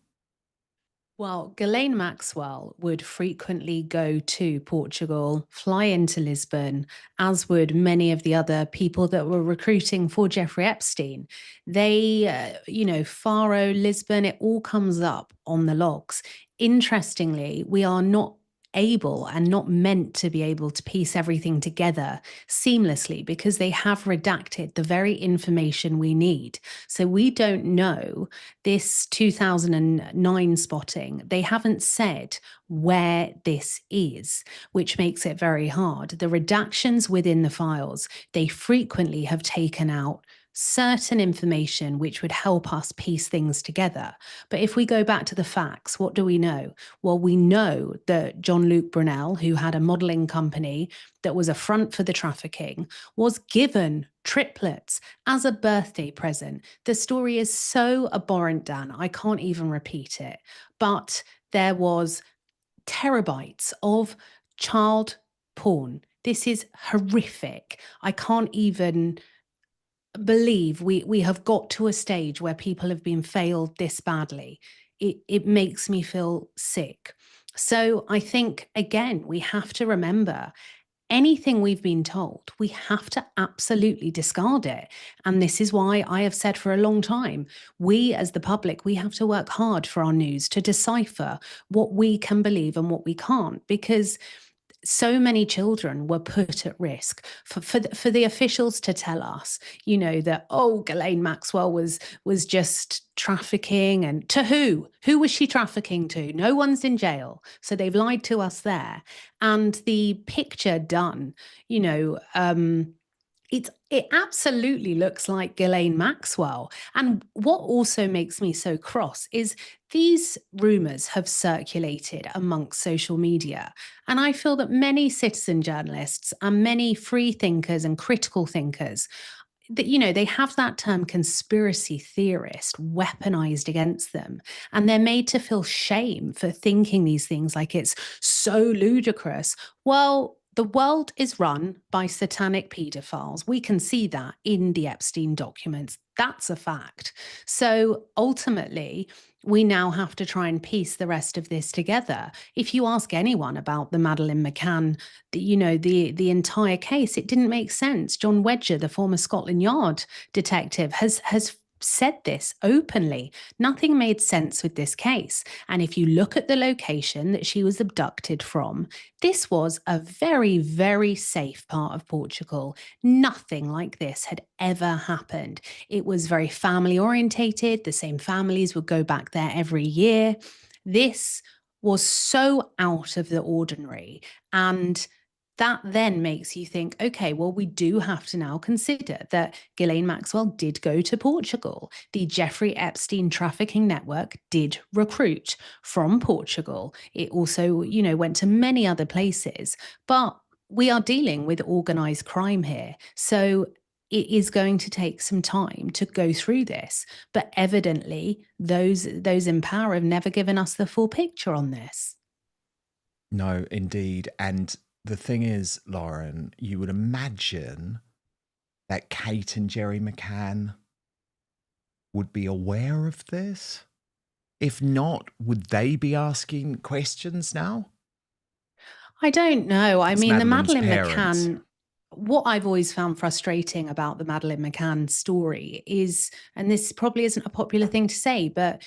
Well, Ghislaine Maxwell would frequently go to Portugal, fly into Lisbon, as would many of the other people that were recruiting for Jeffrey Epstein. They, Faro, Lisbon, it all comes up on the logs. Interestingly, we are not able and not meant to be able to piece everything together seamlessly because they have redacted the very information we need. So we don't know this 2009 spotting. They haven't said where this is, which makes it very hard. The redactions within the files, they frequently have taken out certain information which would help us piece things together. But if we go back to the facts, what do we know? Well, we know that Jean-Luc Brunel, who had a modelling company that was a front for the trafficking, was given triplets as a birthday present. The story is so abhorrent, Dan, I can't even repeat it. But there was terabytes of child porn. This is horrific. I can't even believe we have got to a stage where people have been failed this badly. It makes me feel sick. So I think, again, we have to remember anything we've been told, we have to absolutely discard it. And this is why I have said for a long time, we as the public, we have to work hard for our news to decipher what we can believe and what we can't, because so many children were put at risk for the officials to tell us, that, Ghislaine Maxwell was just trafficking. And to who? Who was she trafficking to? No one's in jail. So they've lied to us there. And the picture done, it absolutely looks like Ghislaine Maxwell. And what also makes me so cross is these rumours have circulated amongst social media. And I feel that many citizen journalists and many free thinkers and critical thinkers, that, they have that term conspiracy theorist weaponized against them. And they're made to feel shame for thinking these things, like it's so ludicrous. Well, the world is run by satanic paedophiles. We can see that in the Epstein documents. That's a fact. So ultimately, we now have to try and piece the rest of this together. If you ask anyone about the Madeleine McCann, the entire case, it didn't make sense. John Wedger, the former Scotland Yard detective, has said this openly. Nothing made sense with this case. And if you look at the location that she was abducted from, this was a very, very safe part of Portugal. Nothing like this had ever happened. It was very family orientated. The same families would go back there every year. This was so out of the ordinary. And that then makes you think, okay, well, we do have to now consider that Ghislaine Maxwell did go to Portugal. The Jeffrey Epstein trafficking network did recruit from Portugal. It also, went to many other places. But we are dealing with organised crime here. So it is going to take some time to go through this. But evidently, those in power have never given us the full picture on this. No, indeed. And the thing is, Lauren, you would imagine that Kate and Jerry McCann would be aware of this. If not, would they be asking questions now? I don't know. I mean, the Madeleine parents. McCann, what I've always found frustrating about the Madeleine McCann story is, and this probably isn't a popular thing to say, but,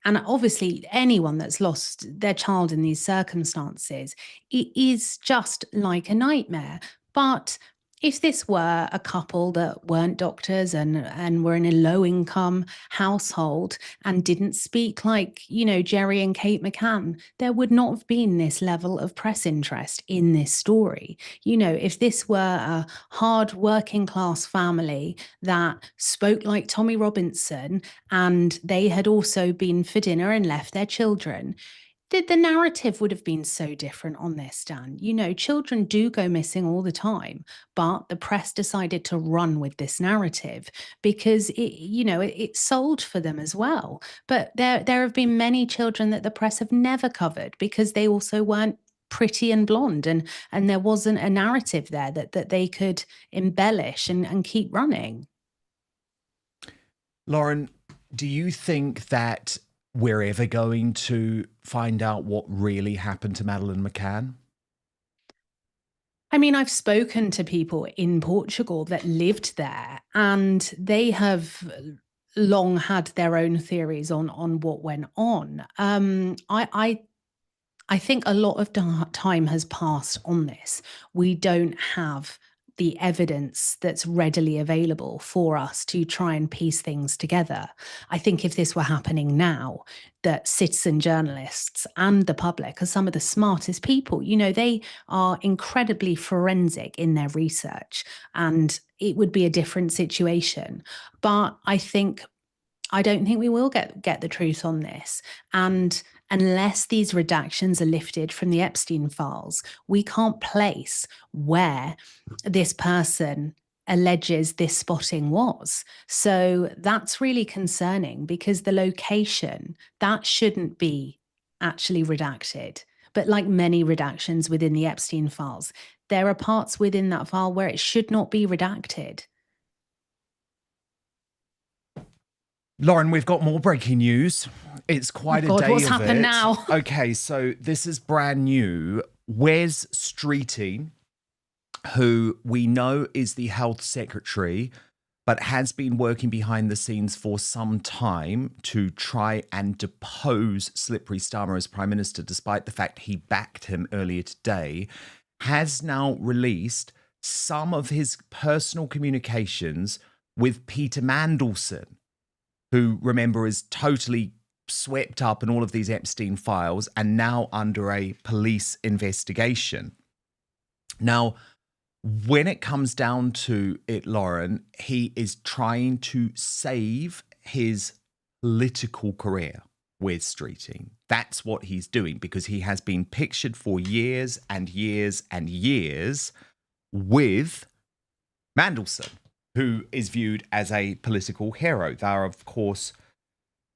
and obviously anyone that's lost their child in these circumstances, it is just like a nightmare. But if this were a couple that weren't doctors and were in a low income household and didn't speak like, Jerry and Kate McCann, there would not have been this level of press interest in this story. If this were a hard working class family that spoke like Tommy Robinson and they had also been for dinner and left their children, the narrative would have been so different on this, Dan. Children do go missing all the time, but the press decided to run with this narrative because it sold for them as well. But there have been many children that the press have never covered because they also weren't pretty and blonde, and there wasn't a narrative there that they could embellish and keep running. Lauren, do you think that we're ever going to find out what really happened to Madeleine McCann? I mean, I've spoken to people in Portugal that lived there, and they have long had their own theories on what went on. I think a lot of time has passed on this. We don't have the evidence that's readily available for us to try and piece things together. I think if this were happening now, that citizen journalists and the public are some of the smartest people. They are incredibly forensic in their research, and it would be a different situation. But I don't think we will get the truth on this. And unless these redactions are lifted from the Epstein files, we can't place where this person alleges this spotting was. So that's really concerning because the location, that shouldn't be actually redacted. But like many redactions within the Epstein files, there are parts within that file where it should not be redacted. Lauren, we've got more breaking news. It's quite a day what's of happened it. now? Okay, so this is brand new. Wes Streeting, who we know is the health secretary, but has been working behind the scenes for some time to try and depose Slippery Starmer as Prime Minister, despite the fact he backed him earlier today, has now released some of his personal communications with Peter Mandelson, who, remember, is totally swept up in all of these Epstein files and now under a police investigation. Now, when it comes down to it, Lauren, he is trying to save his political career with Streeting. That's what he's doing, because he has been pictured for years and years and years with Mandelson, who is viewed as a political hero. They are, of course,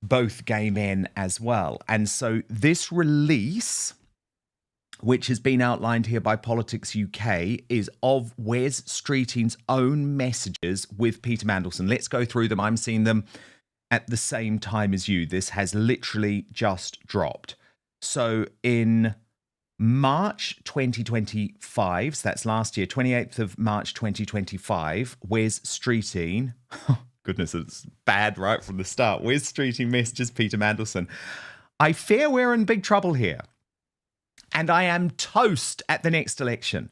both gay men as well. And so this release, which has been outlined here by Politics UK, is of Wes Streeting's own messages with Peter Mandelson. Let's go through them. I'm seeing them at the same time as you. This has literally just dropped. So in March 2025, so that's last year, 28th of March 2025, Wes Streeting, oh, goodness, it's bad right from the start. Wes Streeting messages Peter Mandelson. I fear we're in big trouble here, and I am toast at the next election.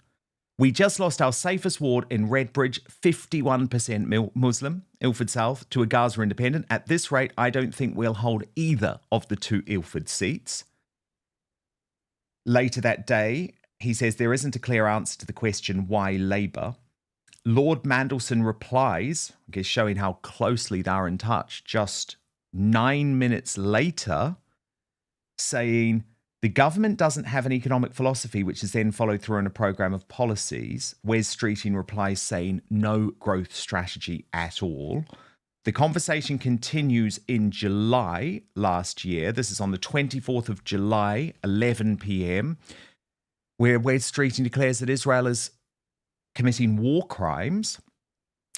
We just lost our safest ward in Redbridge, 51% Muslim, Ilford South, to a Gaza independent. At this rate, I don't think we'll hold either of the two Ilford seats. Later that day, he says there isn't a clear answer to the question, why Labour? Lord Mandelson replies, I guess showing how closely they're in touch, just 9 minutes later, saying the government doesn't have an economic philosophy, which is then followed through in a programme of policies. Wes Streeting replies saying no growth strategy at all. The conversation continues in July last year. This is on the 24th of July, 11 p.m., where Wes Streeting declares that Israel is committing war crimes.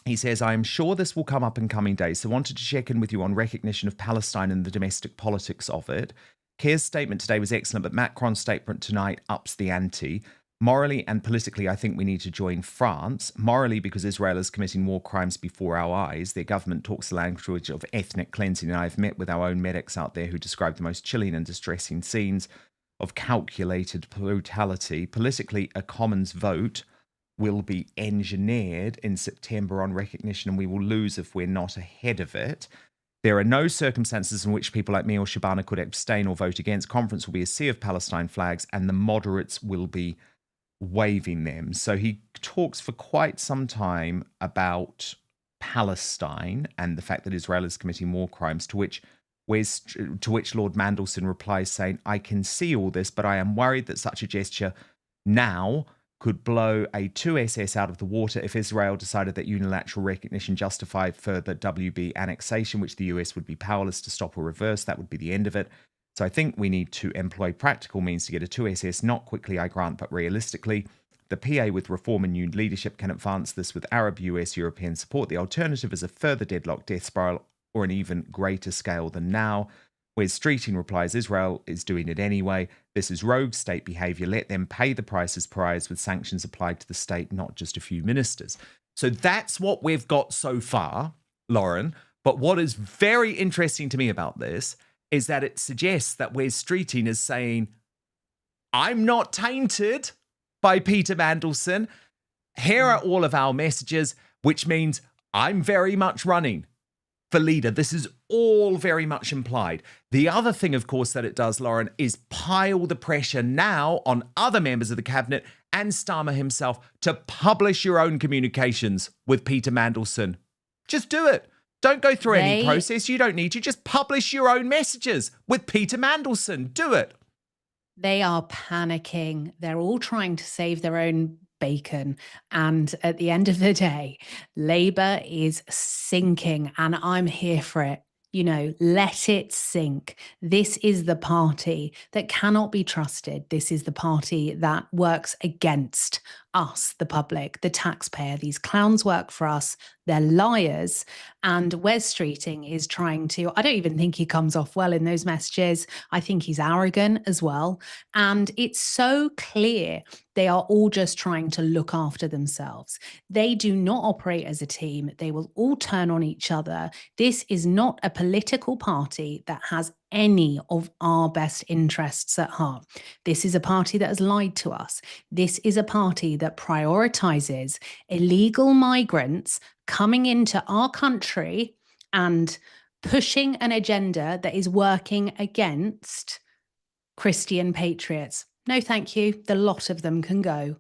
He says, I am sure this will come up in coming days, so wanted to check in with you on recognition of Palestine and the domestic politics of it. Keir's statement today was excellent, but Macron's statement tonight ups the ante. Morally and politically, I think we need to join France. Morally, because Israel is committing war crimes before our eyes. Their government talks the language of ethnic cleansing, and I've met with our own medics out there who describe the most chilling and distressing scenes of calculated brutality. Politically, a Commons vote will be engineered in September on recognition, and we will lose if we're not ahead of it. There are no circumstances in which people like me or Shabana could abstain or vote against. Conference will be a sea of Palestine flags, and the moderates will be waving them. So he talks for quite some time about Palestine and the fact that Israel is committing war crimes, to which Lord Mandelson replies saying, I can see all this, but I am worried that such a gesture now could blow a 2SS out of the water if Israel decided that unilateral recognition justified further WB annexation, which the US would be powerless to stop or reverse. That would be the end of it. So I think we need to employ practical means to get a 2SS, not quickly, I grant, but realistically. The PA with reform and new leadership can advance this with Arab, US, European support. The alternative is a further deadlock death spiral or an even greater scale than now. Where Streeting replies, Israel is doing it anyway. This is rogue state behaviour. Let them pay the price as priors with sanctions applied to the state, not just a few ministers. So that's what we've got so far, Lauren. But what is very interesting to me about this is that it suggests that Wes Streeting is saying, I'm not tainted by Peter Mandelson. Here are all of our messages, which means I'm very much running for leader. This is all very much implied. The other thing, of course, that it does, Lauren, is pile the pressure now on other members of the cabinet and Starmer himself to publish your own communications with Peter Mandelson. Just do it. Don't go through any process. You don't need to. Just publish your own messages with Peter Mandelson. Do it. They are panicking. They're all trying to save their own bacon. And at the end of the day, Labour is sinking, and I'm here for it. You know, let it sink. This is the party that cannot be trusted. This is the party that works against us, the public, the taxpayer. These clowns work for us. They're liars. And Wes Streeting is trying to, I don't even think he comes off well in those messages. I think he's arrogant as well. And it's so clear they are all just trying to look after themselves. They do not operate as a team. They will all turn on each other. This is not a political party that has any of our best interests at heart. This is a party that has lied to us. This is a party that prioritizes illegal migrants coming into our country and pushing an agenda that is working against Christian patriots. No, thank you. The lot of them can go.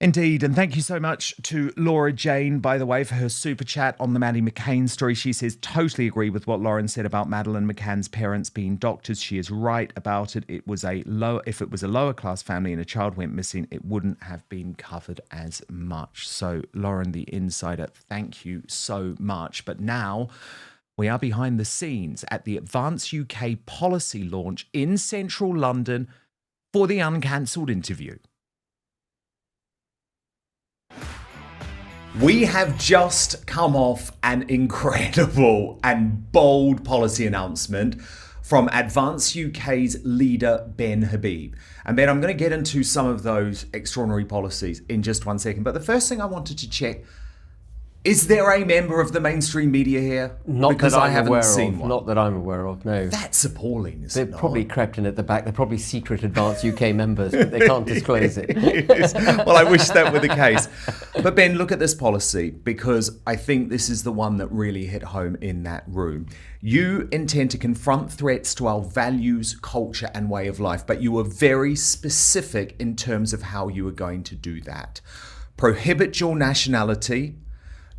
Indeed, and thank you so much to Laura Jane, by the way, for her super chat on the Madeleine McCann story. She says, totally agree with what Lauren said about Madeleine McCann's parents being doctors. She is right about it. If it was a lower class family and a child went missing, it wouldn't have been covered as much. So, Lauren, the insider, thank you so much. But now we are behind the scenes at the Advance UK policy launch in central London for the uncancelled interview. We have just come off an incredible and bold policy announcement from Advance UK's leader, Ben Habib. And Ben, I'm going to get into some of those extraordinary policies in just 1 second. But the first thing I wanted to check, is there a member of the mainstream media here? Not because that I I'm haven't aware seen of. one. Not that I'm aware of, no. That's appalling, isn't it? They've probably crept in at the back. They're probably secret Advance UK members, but they can't disclose it. Well, I wish that were the case. But Ben, look at this policy, because I think this is the one that really hit home in that room. You intend to confront threats to our values, culture, and way of life, but you were very specific in terms of how you were going to do that. Prohibit dual nationality.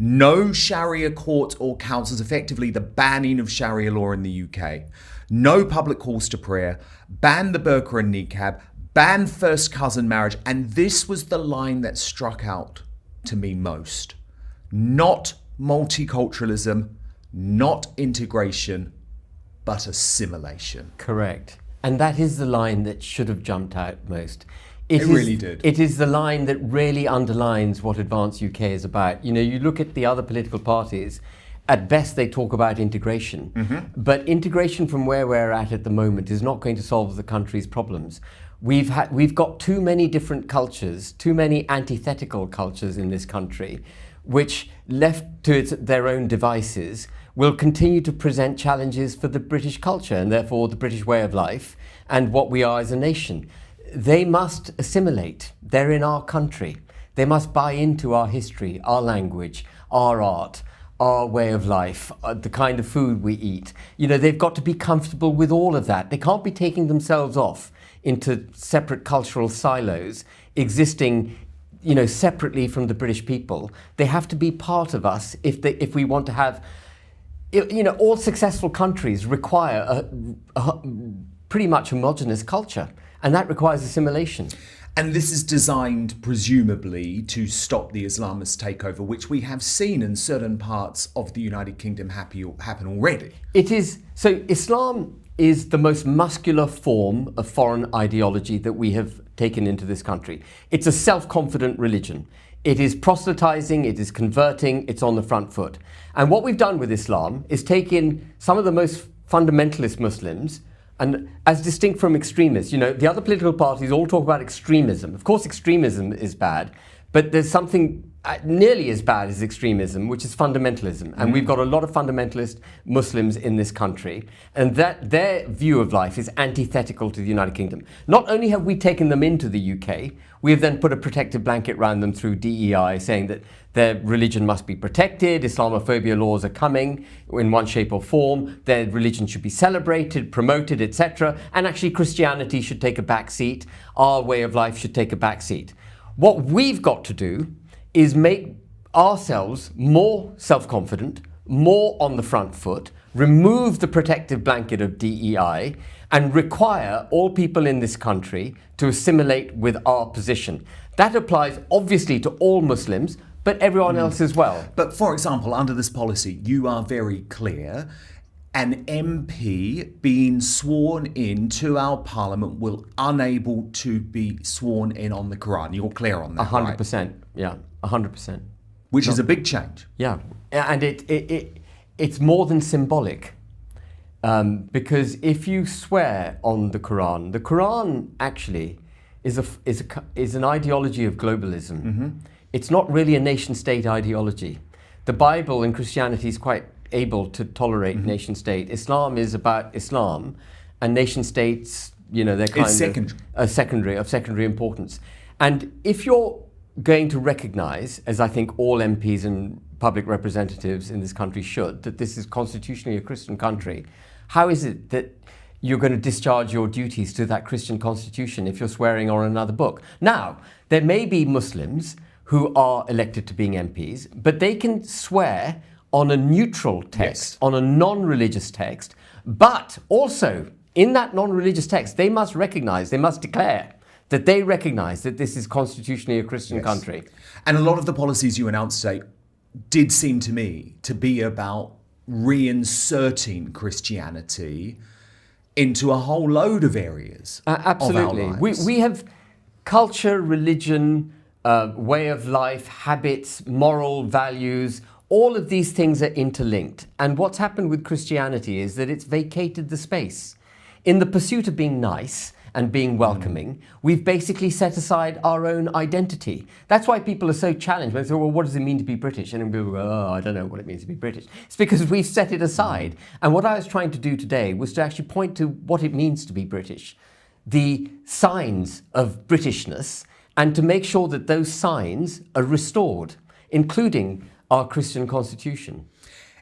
No Sharia courts or councils, effectively the banning of Sharia law in the UK. No public calls to prayer. Ban the burqa and niqab. Ban first cousin marriage. And this was the line that struck out to me most. Not multiculturalism, not integration, but assimilation. Correct. And that is the line that should have jumped out most. It really did. It is the line that really underlines what Advance UK is about. You know, you look at the other political parties, at best they talk about integration, but integration from where we're at the moment is not going to solve the country's problems. We've got too many different cultures, too many antithetical cultures in this country, which left to their own devices will continue to present challenges for the British culture and therefore the British way of life and what we are as a nation. they must assimilate. They're in our country. They must buy into our history, our language, our art, our way of life, the kind of food we eat. You know, they've got to be comfortable with all of that. They can't be taking themselves off into separate cultural silos, existing, you know, separately from the British people. They have to be part of us if we want to have, you know, all successful countries require a pretty much homogenous culture, and that requires assimilation. And this is designed, presumably, to stop the Islamist takeover, which we have seen in certain parts of the United Kingdom happen already. It is. So Islam is the most muscular form of foreign ideology that we have taken into this country. It's a self-confident religion. It is proselytizing, it is converting, it's on the front foot. And what we've done with Islam is take in some of the most fundamentalist Muslims, and as distinct from extremists. You know, the other political parties all talk about extremism. Of course, extremism is bad, but there's something nearly as bad as extremism, which is fundamentalism. And we've got a lot of fundamentalist Muslims in this country, and that their view of life is antithetical to the United Kingdom. Not only have we taken them into the UK, we have then put a protective blanket around them through DEI, saying that their religion must be protected, Islamophobia laws are coming in one shape or form, their religion should be celebrated, promoted, etc. And actually Christianity should take a back seat, our way of life should take a back seat. What we've got to do is make ourselves more self-confident, more on the front foot, remove the protective blanket of DEI, and require all people in this country to assimilate with our position. That applies obviously to all Muslims, but everyone else as well. But for example, under this policy, you are very clear, an MP being sworn in to our parliament will unable to be sworn in on the Quran. You're clear on that, 100%, right? Yeah, 100%. Which is a big change. Yeah, and it's more than symbolic. Because if you swear on the Quran actually is an ideology of globalism. Mm-hmm. It's not really a nation-state ideology. The Bible in Christianity is quite able to tolerate nation-state. Islam is about Islam, and nation-states, you know, they're kind of secondary importance. And if you're going to recognise, as I think all MPs and public representatives in this country should, that this is constitutionally a Christian country, how is it that you're going to discharge your duties to that Christian constitution if you're swearing on another book? Now, there may be Muslims who are elected to being MPs, but they can swear on a neutral text, on a non-religious text, but also in that non-religious text, they must recognize, they must declare that they recognize that this is constitutionally a Christian country. And a lot of the policies you announced today did seem to me to be about reinserting Christianity into a whole load of areas absolutely. of our lives. We have culture, religion, way of life, habits, moral values, all of these things are interlinked. And what's happened with Christianity is that it's vacated the space. In the pursuit of being nice and being welcoming, we've basically set aside our own identity. That's why people are so challenged when they say, well, what does it mean to be British? And people go, oh, I don't know what it means to be British. It's because we've set it aside. And what I was trying to do today was to actually point to what it means to be British, the signs of Britishness, and to make sure that those signs are restored, including our Christian constitution.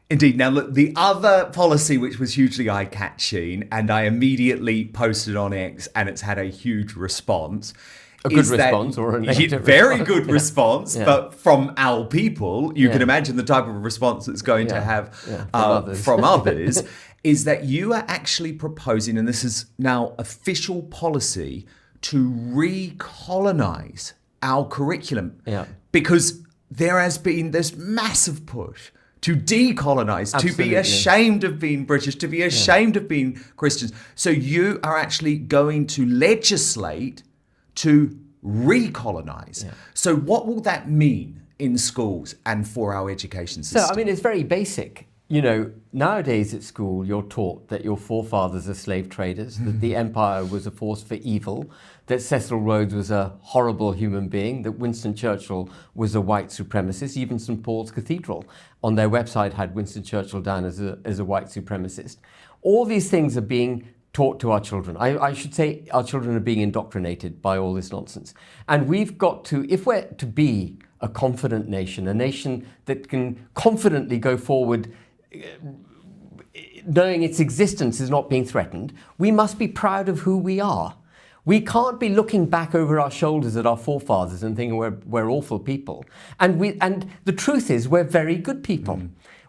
Indeed. Now, look, the other policy which was hugely eye-catching, and I immediately posted on X, and it's had a huge response. A good response or a negative very response? good response, Yeah. but from our people, you Yeah. can imagine the type of response it's going to have from others, is that you are actually proposing, and this is now official policy, to recolonize our curriculum. Yeah. Because there has been this massive push to decolonize, to be Absolutely. ashamed of being British, to be ashamed of being Christians. So you are actually going to legislate to recolonize. So what will that mean in schools and for our education system? So, I mean, it's very basic. You know, nowadays at school, you're taught that your forefathers are slave traders, that the empire was a force for evil, that Cecil Rhodes was a horrible human being, that Winston Churchill was a white supremacist. Even St. Paul's Cathedral on their website had Winston Churchill down as a white supremacist. All these things are being taught to our children. I should say our children are being indoctrinated by all this nonsense. And we've got to, if we're to be a confident nation, a nation that can confidently go forward knowing its existence is not being threatened, we must be proud of who we are. We can't be looking back over our shoulders at our forefathers and thinking we're awful people. And the truth is we're very good people.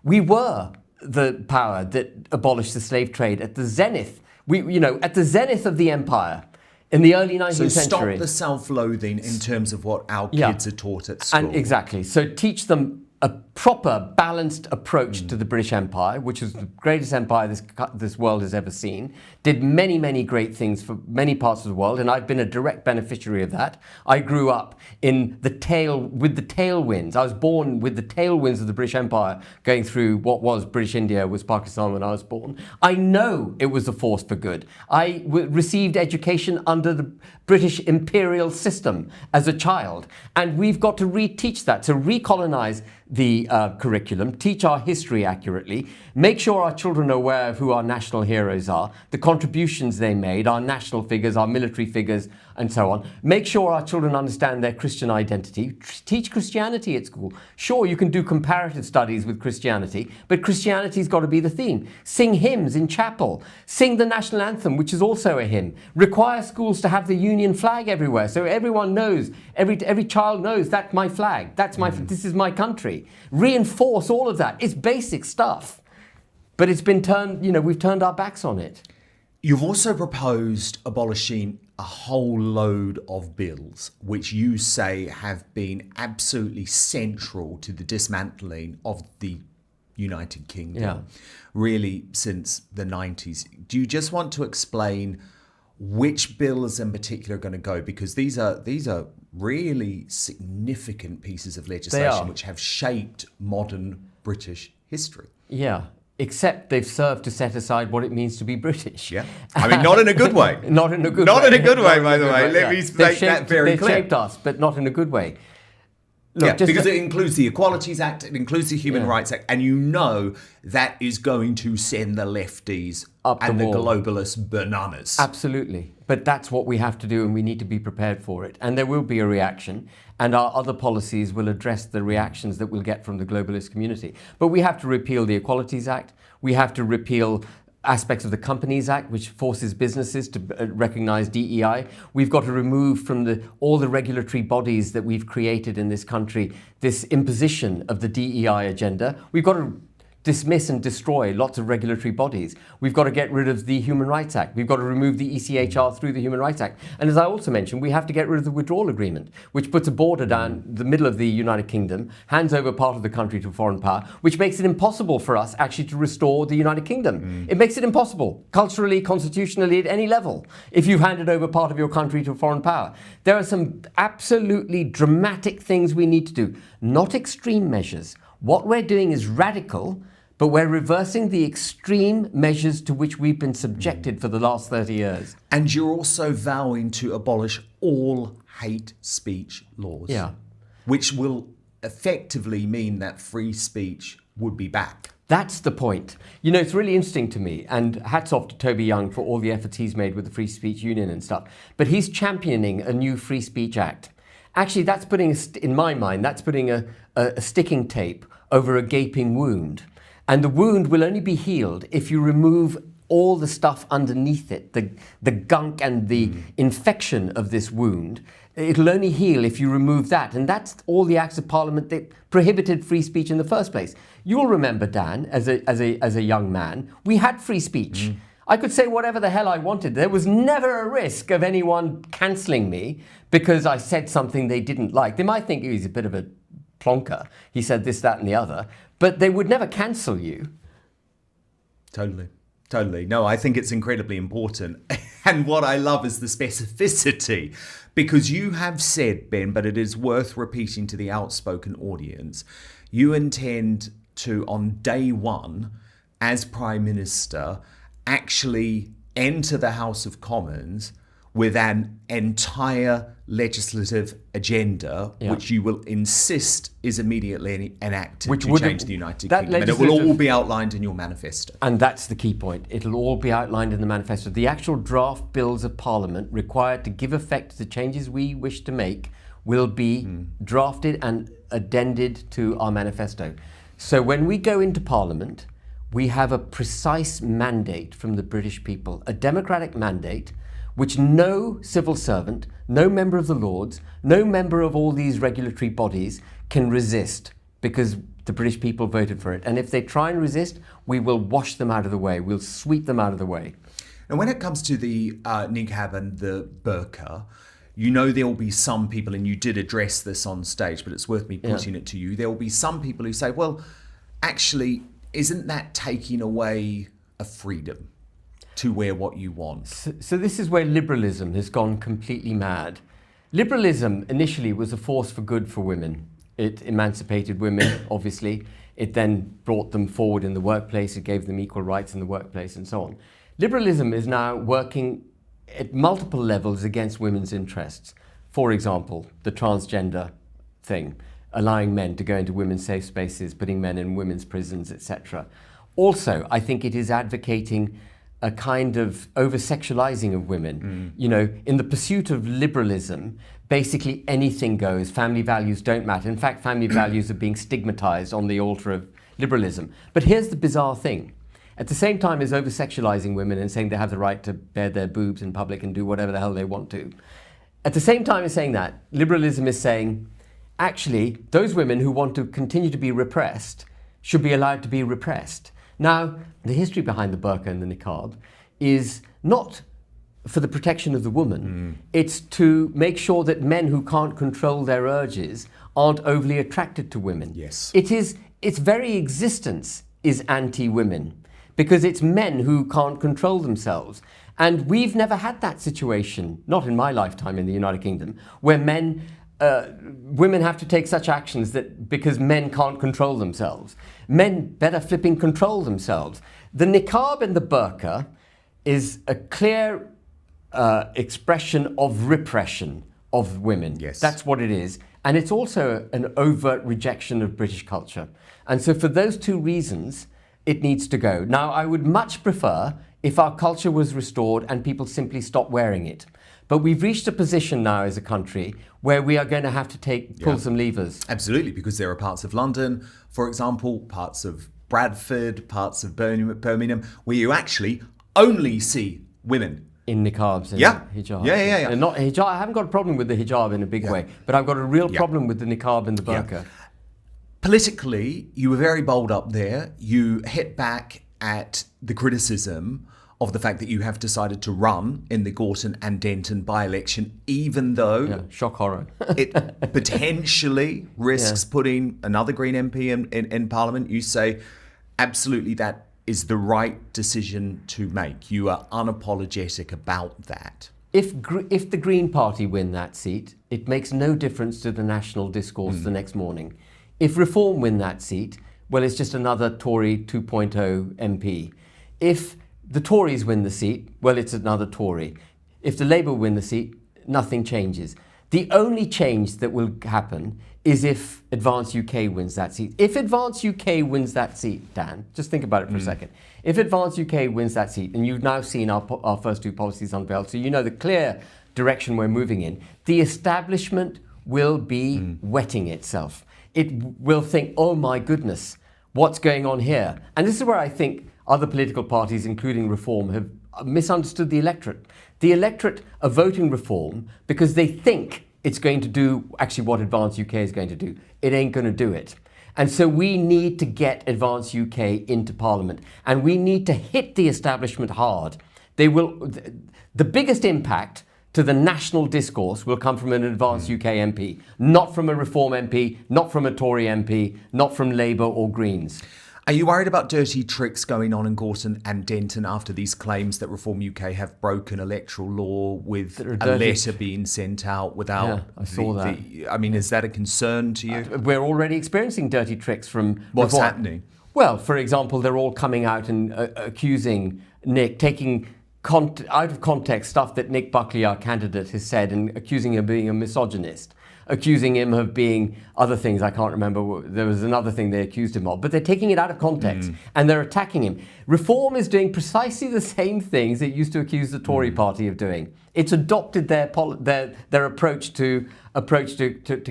We were the power that abolished the slave trade at the zenith. At the zenith of the empire in the early 19th century. So stop the self-loathing in terms of what our kids are taught at school. And exactly. So teach them a proper, balanced approach to the British Empire, which is the greatest empire this world has ever seen, did many, many great things for many parts of the world, and I've been a direct beneficiary of that. I grew up with the tailwinds. I was born with the tailwinds of the British Empire going through what was British India, was Pakistan when I was born. I know it was a force for good. I received education under the British imperial system as a child, and we've got to reteach that, to recolonize the curriculum, teach our history accurately, make sure our children are aware of who our national heroes are, the contributions they made, our national figures, our military figures, and so on. Make sure our children understand their Christian identity. Teach Christianity at school. Sure, you can do comparative studies with Christianity, but Christianity's got to be the theme. Sing hymns in chapel. Sing the national anthem, which is also a hymn. Require schools to have the Union flag everywhere, so everyone knows, every child knows that's my flag, this is my country. Reinforce all of that. It's basic stuff, but it's been we've turned our backs on it. You've also proposed abolishing a whole load of bills, which you say have been absolutely central to the dismantling of the United Kingdom, really since the 90s. Do you just want to explain which bills in particular are going to go? Because these are really significant pieces of legislation which have shaped modern British history. Yeah. Except they've served to set aside what it means to be British. Yeah, I mean, not in a good way. Not in a good way. Not in a good way, by the way. Let me make that very clear. They've shaped us, but not in a good way. Look, because it includes the Equalities Act, it includes the Human Rights Act, and you know that is going to send the lefties up and the globalists bananas. Absolutely. But that's what we have to do, and we need to be prepared for it. And there will be a reaction, and our other policies will address the reactions that we'll get from the globalist community. But we have to repeal the Equalities Act. We have to repeal aspects of the Companies Act, which forces businesses to recognise DEI. We've got to remove from all the regulatory bodies that we've created in this country this imposition of the DEI agenda. We've got to dismiss and destroy lots of regulatory bodies. We've got to get rid of the Human Rights Act. We've got to remove the ECHR through the Human Rights Act. And as I also mentioned, we have to get rid of the withdrawal agreement, which puts a border down the middle of the United Kingdom, hands over part of the country to a foreign power, which makes it impossible for us actually to restore the United Kingdom. It makes it impossible, culturally, constitutionally, at any level, if you've handed over part of your country to a foreign power. There are some absolutely dramatic things we need to do, not extreme measures. What we're doing is radical, but we're reversing the extreme measures to which we've been subjected for the last 30 years. And you're also vowing to abolish all hate speech laws, which will effectively mean that free speech would be back. That's the point. You know, it's really interesting to me, and hats off to Toby Young for all the efforts he's made with the Free Speech Union and stuff, but he's championing a new Free Speech Act. Actually, that's putting, in my mind, that's putting a sticking tape over a gaping wound. And the wound will only be healed if you remove all the stuff underneath it, the gunk and the infection of this wound. It'll only heal if you remove that. And that's all the acts of parliament that prohibited free speech in the first place. You'll remember, Dan, as a young man, we had free speech. I could say whatever the hell I wanted. There was never a risk of anyone cancelling me because I said something they didn't like. They might think he's a bit of a plonker. He said this, that, and the other. But they would never cancel you. Totally. No, I think it's incredibly important. And what I love is the specificity. Because you have said, Ben, but it is worth repeating to the Outspoken audience, you intend to, on day one, as Prime Minister, actually enter the House of Commons with an entire legislative agenda, which you will insist is immediately enacted to change the United Kingdom. And it will all be outlined in your manifesto. And that's the key point. It'll all be outlined in the manifesto. The actual draft bills of Parliament required to give effect to the changes we wish to make will be drafted and addended to our manifesto. So when we go into Parliament, we have a precise mandate from the British people, a democratic mandate, which no civil servant, no member of the Lords, no member of all these regulatory bodies can resist, because the British people voted for it. And if they try and resist, we will wash them out of the way. We'll sweep them out of the way. And when it comes to the niqab and the burqa, you know there will be some people, and you did address this on stage, but it's worth me putting it to you. There will be some people who say, well, actually, isn't that taking away a freedom to wear what you want? So this is where liberalism has gone completely mad. Liberalism initially was a force for good for women. It emancipated women, obviously. It then brought them forward in the workplace. It gave them equal rights in the workplace and so on. Liberalism is now working at multiple levels against women's interests. For example, the transgender thing, allowing men to go into women's safe spaces, putting men in women's prisons, etc. Also, I think it is advocating a kind of over-sexualizing of women. You know, in the pursuit of liberalism, basically anything goes. Family values don't matter. In fact, family values are being stigmatized on the altar of liberalism. But here's the bizarre thing. At the same time as over-sexualizing women and saying they have the right to bare their boobs in public and do whatever the hell they want to, at the same time as saying that, liberalism is saying, actually, those women who want to continue to be repressed should be allowed to be repressed. Now, the history behind the burqa and the niqab is not for the protection of the woman. It's to make sure that men who can't control their urges aren't overly attracted to women. Yes. Its very existence is anti-women, because it's men who can't control themselves. And we've never had that situation, not in my lifetime in the United Kingdom, where women have to take such actions that because men can't control themselves. Men better flipping control themselves. The niqab and the burqa is a clear expression of repression of women. Yes. That's what it is. And it's also an overt rejection of British culture. And so for those two reasons, it needs to go. Now, I would much prefer if our culture was restored and people simply stopped wearing it. But we've reached a position now as a country where we are going to have to pull some levers. Absolutely, because there are parts of London, for example, parts of Bradford, parts of Birmingham, where you actually only see women in niqabs and hijab. Yeah. And not hijab. I haven't got a problem with the hijab in a big way, but I've got a real problem with the niqab and the burqa. Politically, you were very bold up there. You hit back at the criticism of the fact that you have decided to run in the Gorton and Denton by-election, even though shock horror. it potentially risks putting another Green MP in Parliament. You say, absolutely, that is the right decision to make. You are unapologetic about that. If the Green Party win that seat, it makes no difference to the national discourse the next morning. If Reform win that seat, well, it's just another Tory 2.0 MP. If the Tories win the seat, well, it's another Tory. If the Labour win the seat, nothing changes. The only change that will happen is if Advance UK wins that seat. If Advance UK wins that seat, Dan, just think about it for a second. If Advance UK wins that seat, and you've now seen our first two policies unveiled, so you know the clear direction we're moving in, the establishment will be wetting itself. It will think, oh my goodness, what's going on here? And this is where I think other political parties, including Reform, have misunderstood the electorate. The electorate are voting Reform because they think it's going to do actually what Advance UK is going to do. It ain't going to do it. And so we need to get Advance UK into Parliament, and we need to hit the establishment hard. The biggest impact to the national discourse will come from an Advance UK MP, not from a Reform MP, not from a Tory MP, not from Labour or Greens. Are you worried about dirty tricks going on in Gorton and Denton after these claims that Reform UK have broken electoral law with a letter being sent out without... Yeah, I saw that. I mean, is that a concern to you? We're already experiencing dirty tricks from What's Reform. happening? Well, for example, they're all coming out and accusing Nick, taking out of context stuff that Nick Buckley, our candidate, has said, and accusing him of being a misogynist, accusing him of being other things. I can't remember. There was another thing they accused him of. But they're taking it out of context and they're attacking him. Reform is doing precisely the same things it used to accuse the Tory party of doing. It's adopted their approach to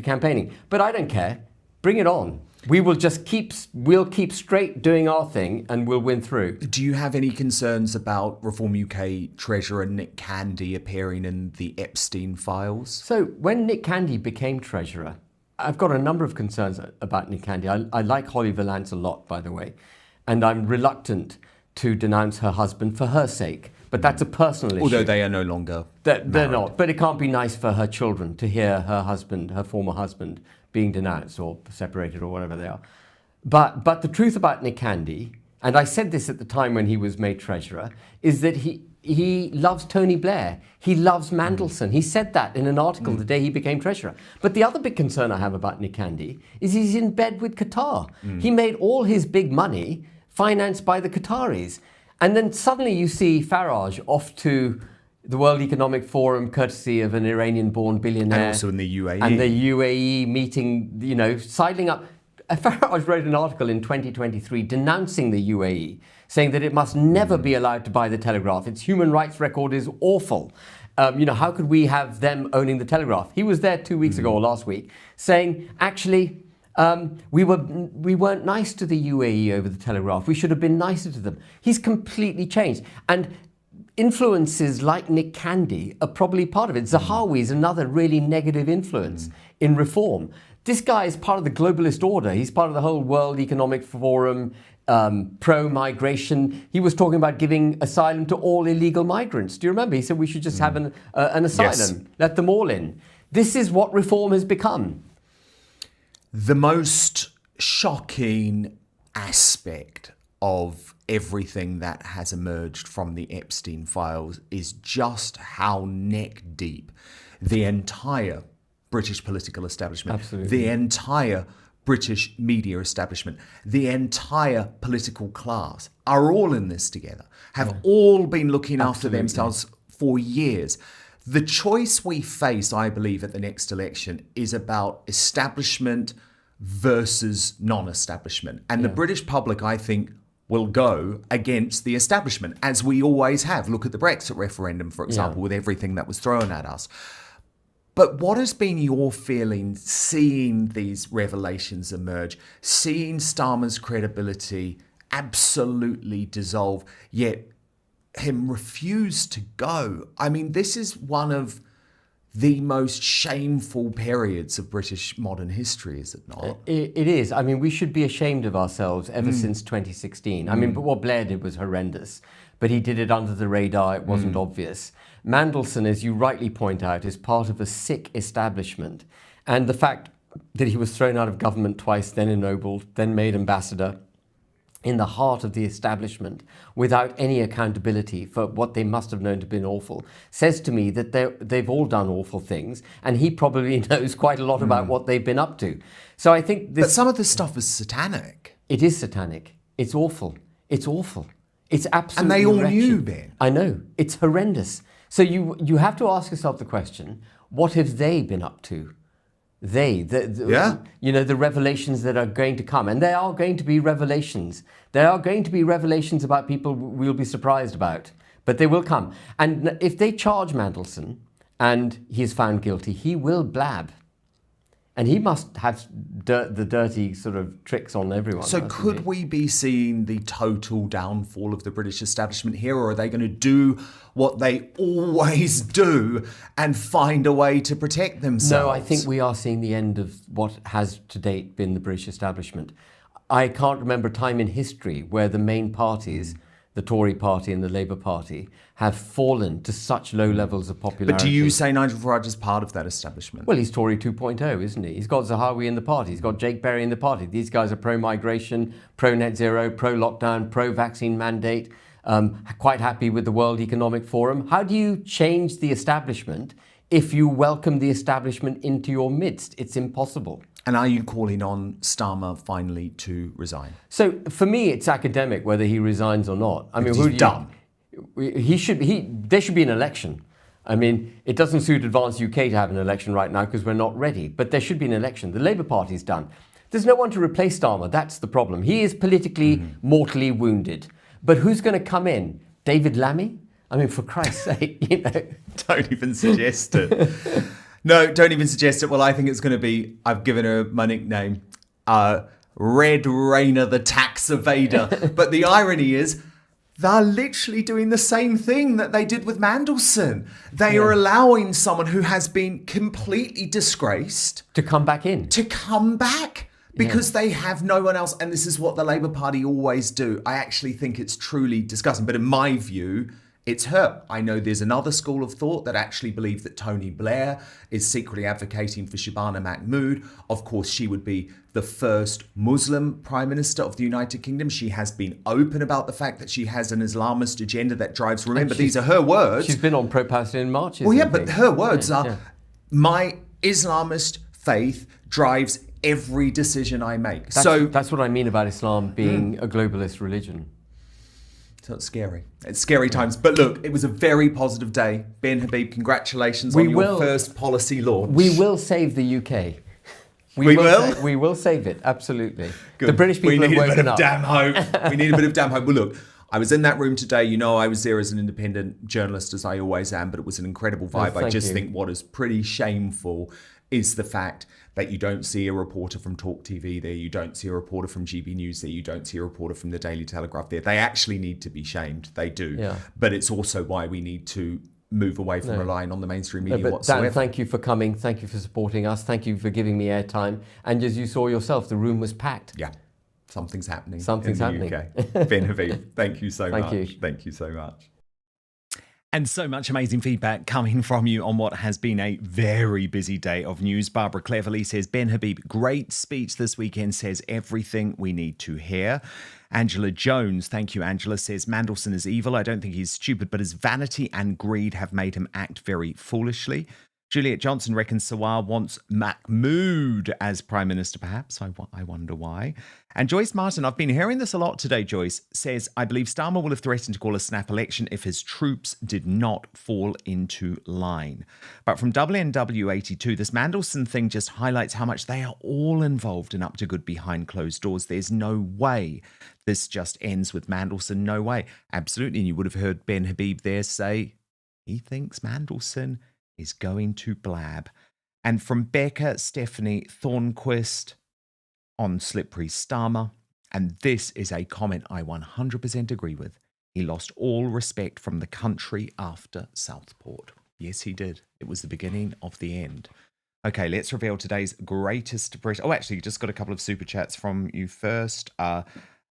campaigning. But I don't care. Bring it on. We will just keep straight doing our thing and we'll win through. Do you have any concerns about Reform UK Treasurer Nick Candy appearing in the Epstein files? So when Nick Candy became Treasurer, I've got a number of concerns about Nick Candy. I like Holly Valance a lot, by the way, and I'm reluctant to denounce her husband for her sake. But that's a personal issue. Although they are no longer They're not. But it can't be nice for her children to hear her husband, her former husband, being denounced or separated or whatever they are. But the truth about Nick Candy, and I said this at the time when he was made Treasurer, is that he loves Tony Blair. He loves Mandelson. He said that in an article the day he became Treasurer. But the other big concern I have about Nick Candy is he's in bed with Qatar. He made all his big money financed by the Qataris. And then suddenly you see Farage off to the World Economic Forum, courtesy of an Iranian-born billionaire. And also in the UAE. And the UAE meeting, sidling up. Farage wrote an article in 2023 denouncing the UAE, saying that it must never be allowed to buy the Telegraph. Its human rights record is awful. How could we have them owning the Telegraph? He was there 2 weeks ago or last week, saying, actually, we weren't nice to the UAE over the Telegraph. We should have been nicer to them. He's completely changed. And influences like Nick Candy are probably part of it. Zahawi is another really negative influence in reform. This guy is part of the globalist order. He's part of the whole World Economic Forum, pro-migration. He was talking about giving asylum to all illegal migrants. Do you remember? He said we should just have an asylum, let them all in. This is what reform has become. The most shocking aspect of everything that has emerged from the Epstein files is just how neck deep the entire British political establishment, the entire British media establishment, the entire political class are all in this together, have all been looking after themselves for years. The choice we face, I believe, at the next election is about establishment versus non-establishment. And the British public, I think, will go against the establishment, as we always have. Look at the Brexit referendum, for example, with everything that was thrown at us. But what has been your feeling seeing these revelations emerge, seeing Starmer's credibility absolutely dissolve, yet him refuse to go? I mean, this is one of the most shameful periods of British modern history, is it not? It is. I mean, we should be ashamed of ourselves ever since 2016. I mean, but what Blair did was horrendous, but he did it under the radar. It wasn't obvious. Mandelson, as you rightly point out, is part of a sick establishment. And the fact that he was thrown out of government twice, then ennobled, then made ambassador, in the heart of the establishment, without any accountability for what they must have known to have been awful, says to me that they've all done awful things, and he probably knows quite a lot about what they've been up to. So I think this... But some of this stuff is satanic. It is satanic. It's awful. It's awful. It's absolutely And they all wretched. knew, Ben. I know. It's horrendous. So you have to ask yourself the question, what have they been up to? The revelations that are going to come. And there are going to be revelations. There are going to be revelations about people we'll be surprised about. But they will come. And if they charge Mandelson and he is found guilty, he will blab. And he must have the dirty sort of tricks on everyone. So could we be seeing the total downfall of the British establishment here, or are they going to do what they always do and find a way to protect themselves? No, I think we are seeing the end of what has to date been the British establishment. I can't remember a time in history where the main parties, the Tory party and the Labour Party, have fallen to such low levels of popularity. But do you say Nigel Farage is part of that establishment? Well, he's Tory 2.0, isn't he? He's got Zahawi in the party. He's got Jake Berry in the party. These guys are pro-migration, pro-net zero, pro-lockdown, pro-vaccine mandate, quite happy with the World Economic Forum. How do you change the establishment if you welcome the establishment into your midst? It's impossible. And are you calling on Starmer finally to resign? So for me, it's academic whether he resigns or not. I mean, he's done. there should be an election. I mean, it doesn't suit Advance UK to have an election right now because we're not ready, but there should be an election. The Labour Party's done. There's no one to replace Starmer. That's the problem. He is politically mortally wounded. But who's going to come in? David Lammy? I mean, for Christ's sake, you know. Don't even suggest it. No, don't even suggest it. Well, I think it's going to be, I've given her my nickname, Red Rayner the Tax Evader. But the irony is, they're literally doing the same thing that they did with Mandelson. They are allowing someone who has been completely disgraced to come back in. To come back. Because they have no one else. And this is what the Labour Party always do. I actually think it's truly disgusting. But in my view, it's her. I know there's another school of thought that actually believe that Tony Blair is secretly advocating for Shabana Mahmood. Of course, she would be the first Muslim Prime Minister of the United Kingdom. She has been open about the fact that she has an Islamist agenda that drives... Remember, these are her words. She's been on pro-Palestinian marches. Well, yeah, but her words are, my Islamist faith drives every decision I make. That's what I mean about Islam being a globalist religion. So it's scary. It's scary times. But look, it was a very positive day. Ben Habib, congratulations on your first policy launch. We will save the UK. We will? We will save it, absolutely. Good. The British people have woken up. We need a bit of damn hope. Well, look, I was in that room today. You know, I was there as an independent journalist, as I always am, but it was an incredible vibe. I just think what is pretty shameful is the fact that you don't see a reporter from Talk TV there, you don't see a reporter from GB News there, you don't see a reporter from the Daily Telegraph there. They actually need to be shamed. They do. Yeah. But it's also why we need to move away from relying on the mainstream media whatsoever. Dan, thank you for coming. Thank you for supporting us. Thank you for giving me airtime. And as you saw yourself, the room was packed. Yeah. Something's happening. Something's happening. UK. Ben Habib, thank you so much. Thank you. Thank you so much. And so much amazing feedback coming from you on what has been a very busy day of news. Barbara Cleverly says, Ben Habib, great speech this weekend, says everything we need to hear. Angela Jones, thank you, Angela, says Mandelson is evil. I don't think he's stupid, but his vanity and greed have made him act very foolishly. Juliet Johnson reckons Sawar wants Mahmood as Prime Minister, perhaps. I wonder why. And Joyce Martin, I've been hearing this a lot today, Joyce, says, I believe Starmer will have threatened to call a snap election if his troops did not fall into line. But from WNW82, this Mandelson thing just highlights how much they are all involved and up to good behind closed doors. There's no way this just ends with Mandelson. No way. Absolutely. And you would have heard Ben Habib there say he thinks Mandelson is going to blab. And from Becca Stephanie Thornquist on Slippery Starmer, and this is a comment I 100% agree with. He lost all respect from the country after Southport. Yes, he did. It was the beginning of the end. Okay, let's reveal today's greatest British... Oh, actually, just got a couple of super chats from you first.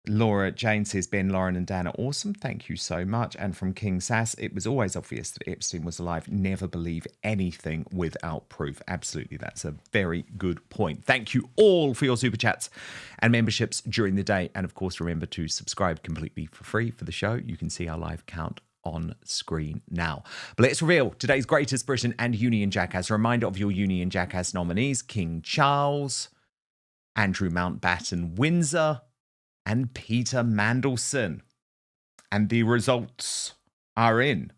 Laura Jane says, Ben, Lauren and Dan are awesome. Thank you so much. And from King Sass, it was always obvious that Epstein was alive. Never believe anything without proof. Absolutely. That's a very good point. Thank you all for your super chats and memberships during the day. And of course, remember to subscribe completely for free for the show. You can see our live count on screen now. But let's reveal today's greatest Britain and Union Jackass. A reminder of your Union Jackass nominees: King Charles, Andrew Mountbatten Windsor, and Peter Mandelson. And the results are in,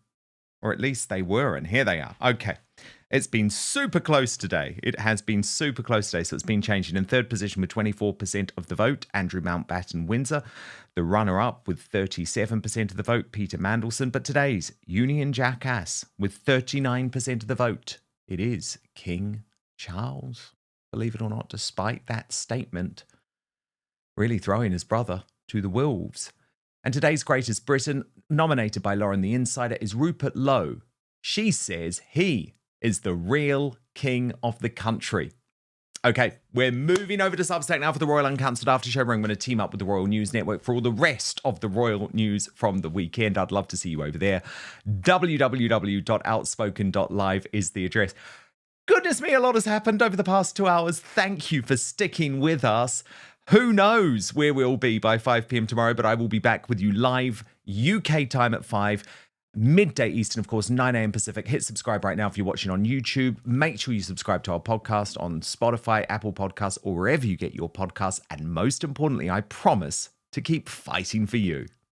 or at least they were, and here they are. Okay, it's been super close today. It has been super close today, so it's been changing. In third position with 24% of the vote, Andrew Mountbatten Windsor. The runner-up with 37% of the vote, Peter Mandelson. But today's Union Jackass with 39% of the vote, it is King Charles. Believe it or not, despite that statement, really throwing his brother to the wolves. And today's greatest Britain, nominated by Lauren the Insider, is Rupert Lowe. She says he is the real king of the country. Okay, we're moving over to Substack now for the Royal Uncancelled After Show. We're going to team up with the Royal News Network for all the rest of the royal news from the weekend. I'd love to see you over there. www.outspoken.live is the address. Goodness me, a lot has happened over the past 2 hours. Thank you for sticking with us. Who knows where we'll be by 5 p.m. tomorrow, but I will be back with you live UK time at 5, midday Eastern, of course, 9 a.m. Pacific. Hit subscribe right now if you're watching on YouTube. Make sure you subscribe to our podcast on Spotify, Apple Podcasts, or wherever you get your podcasts. And most importantly, I promise to keep fighting for you.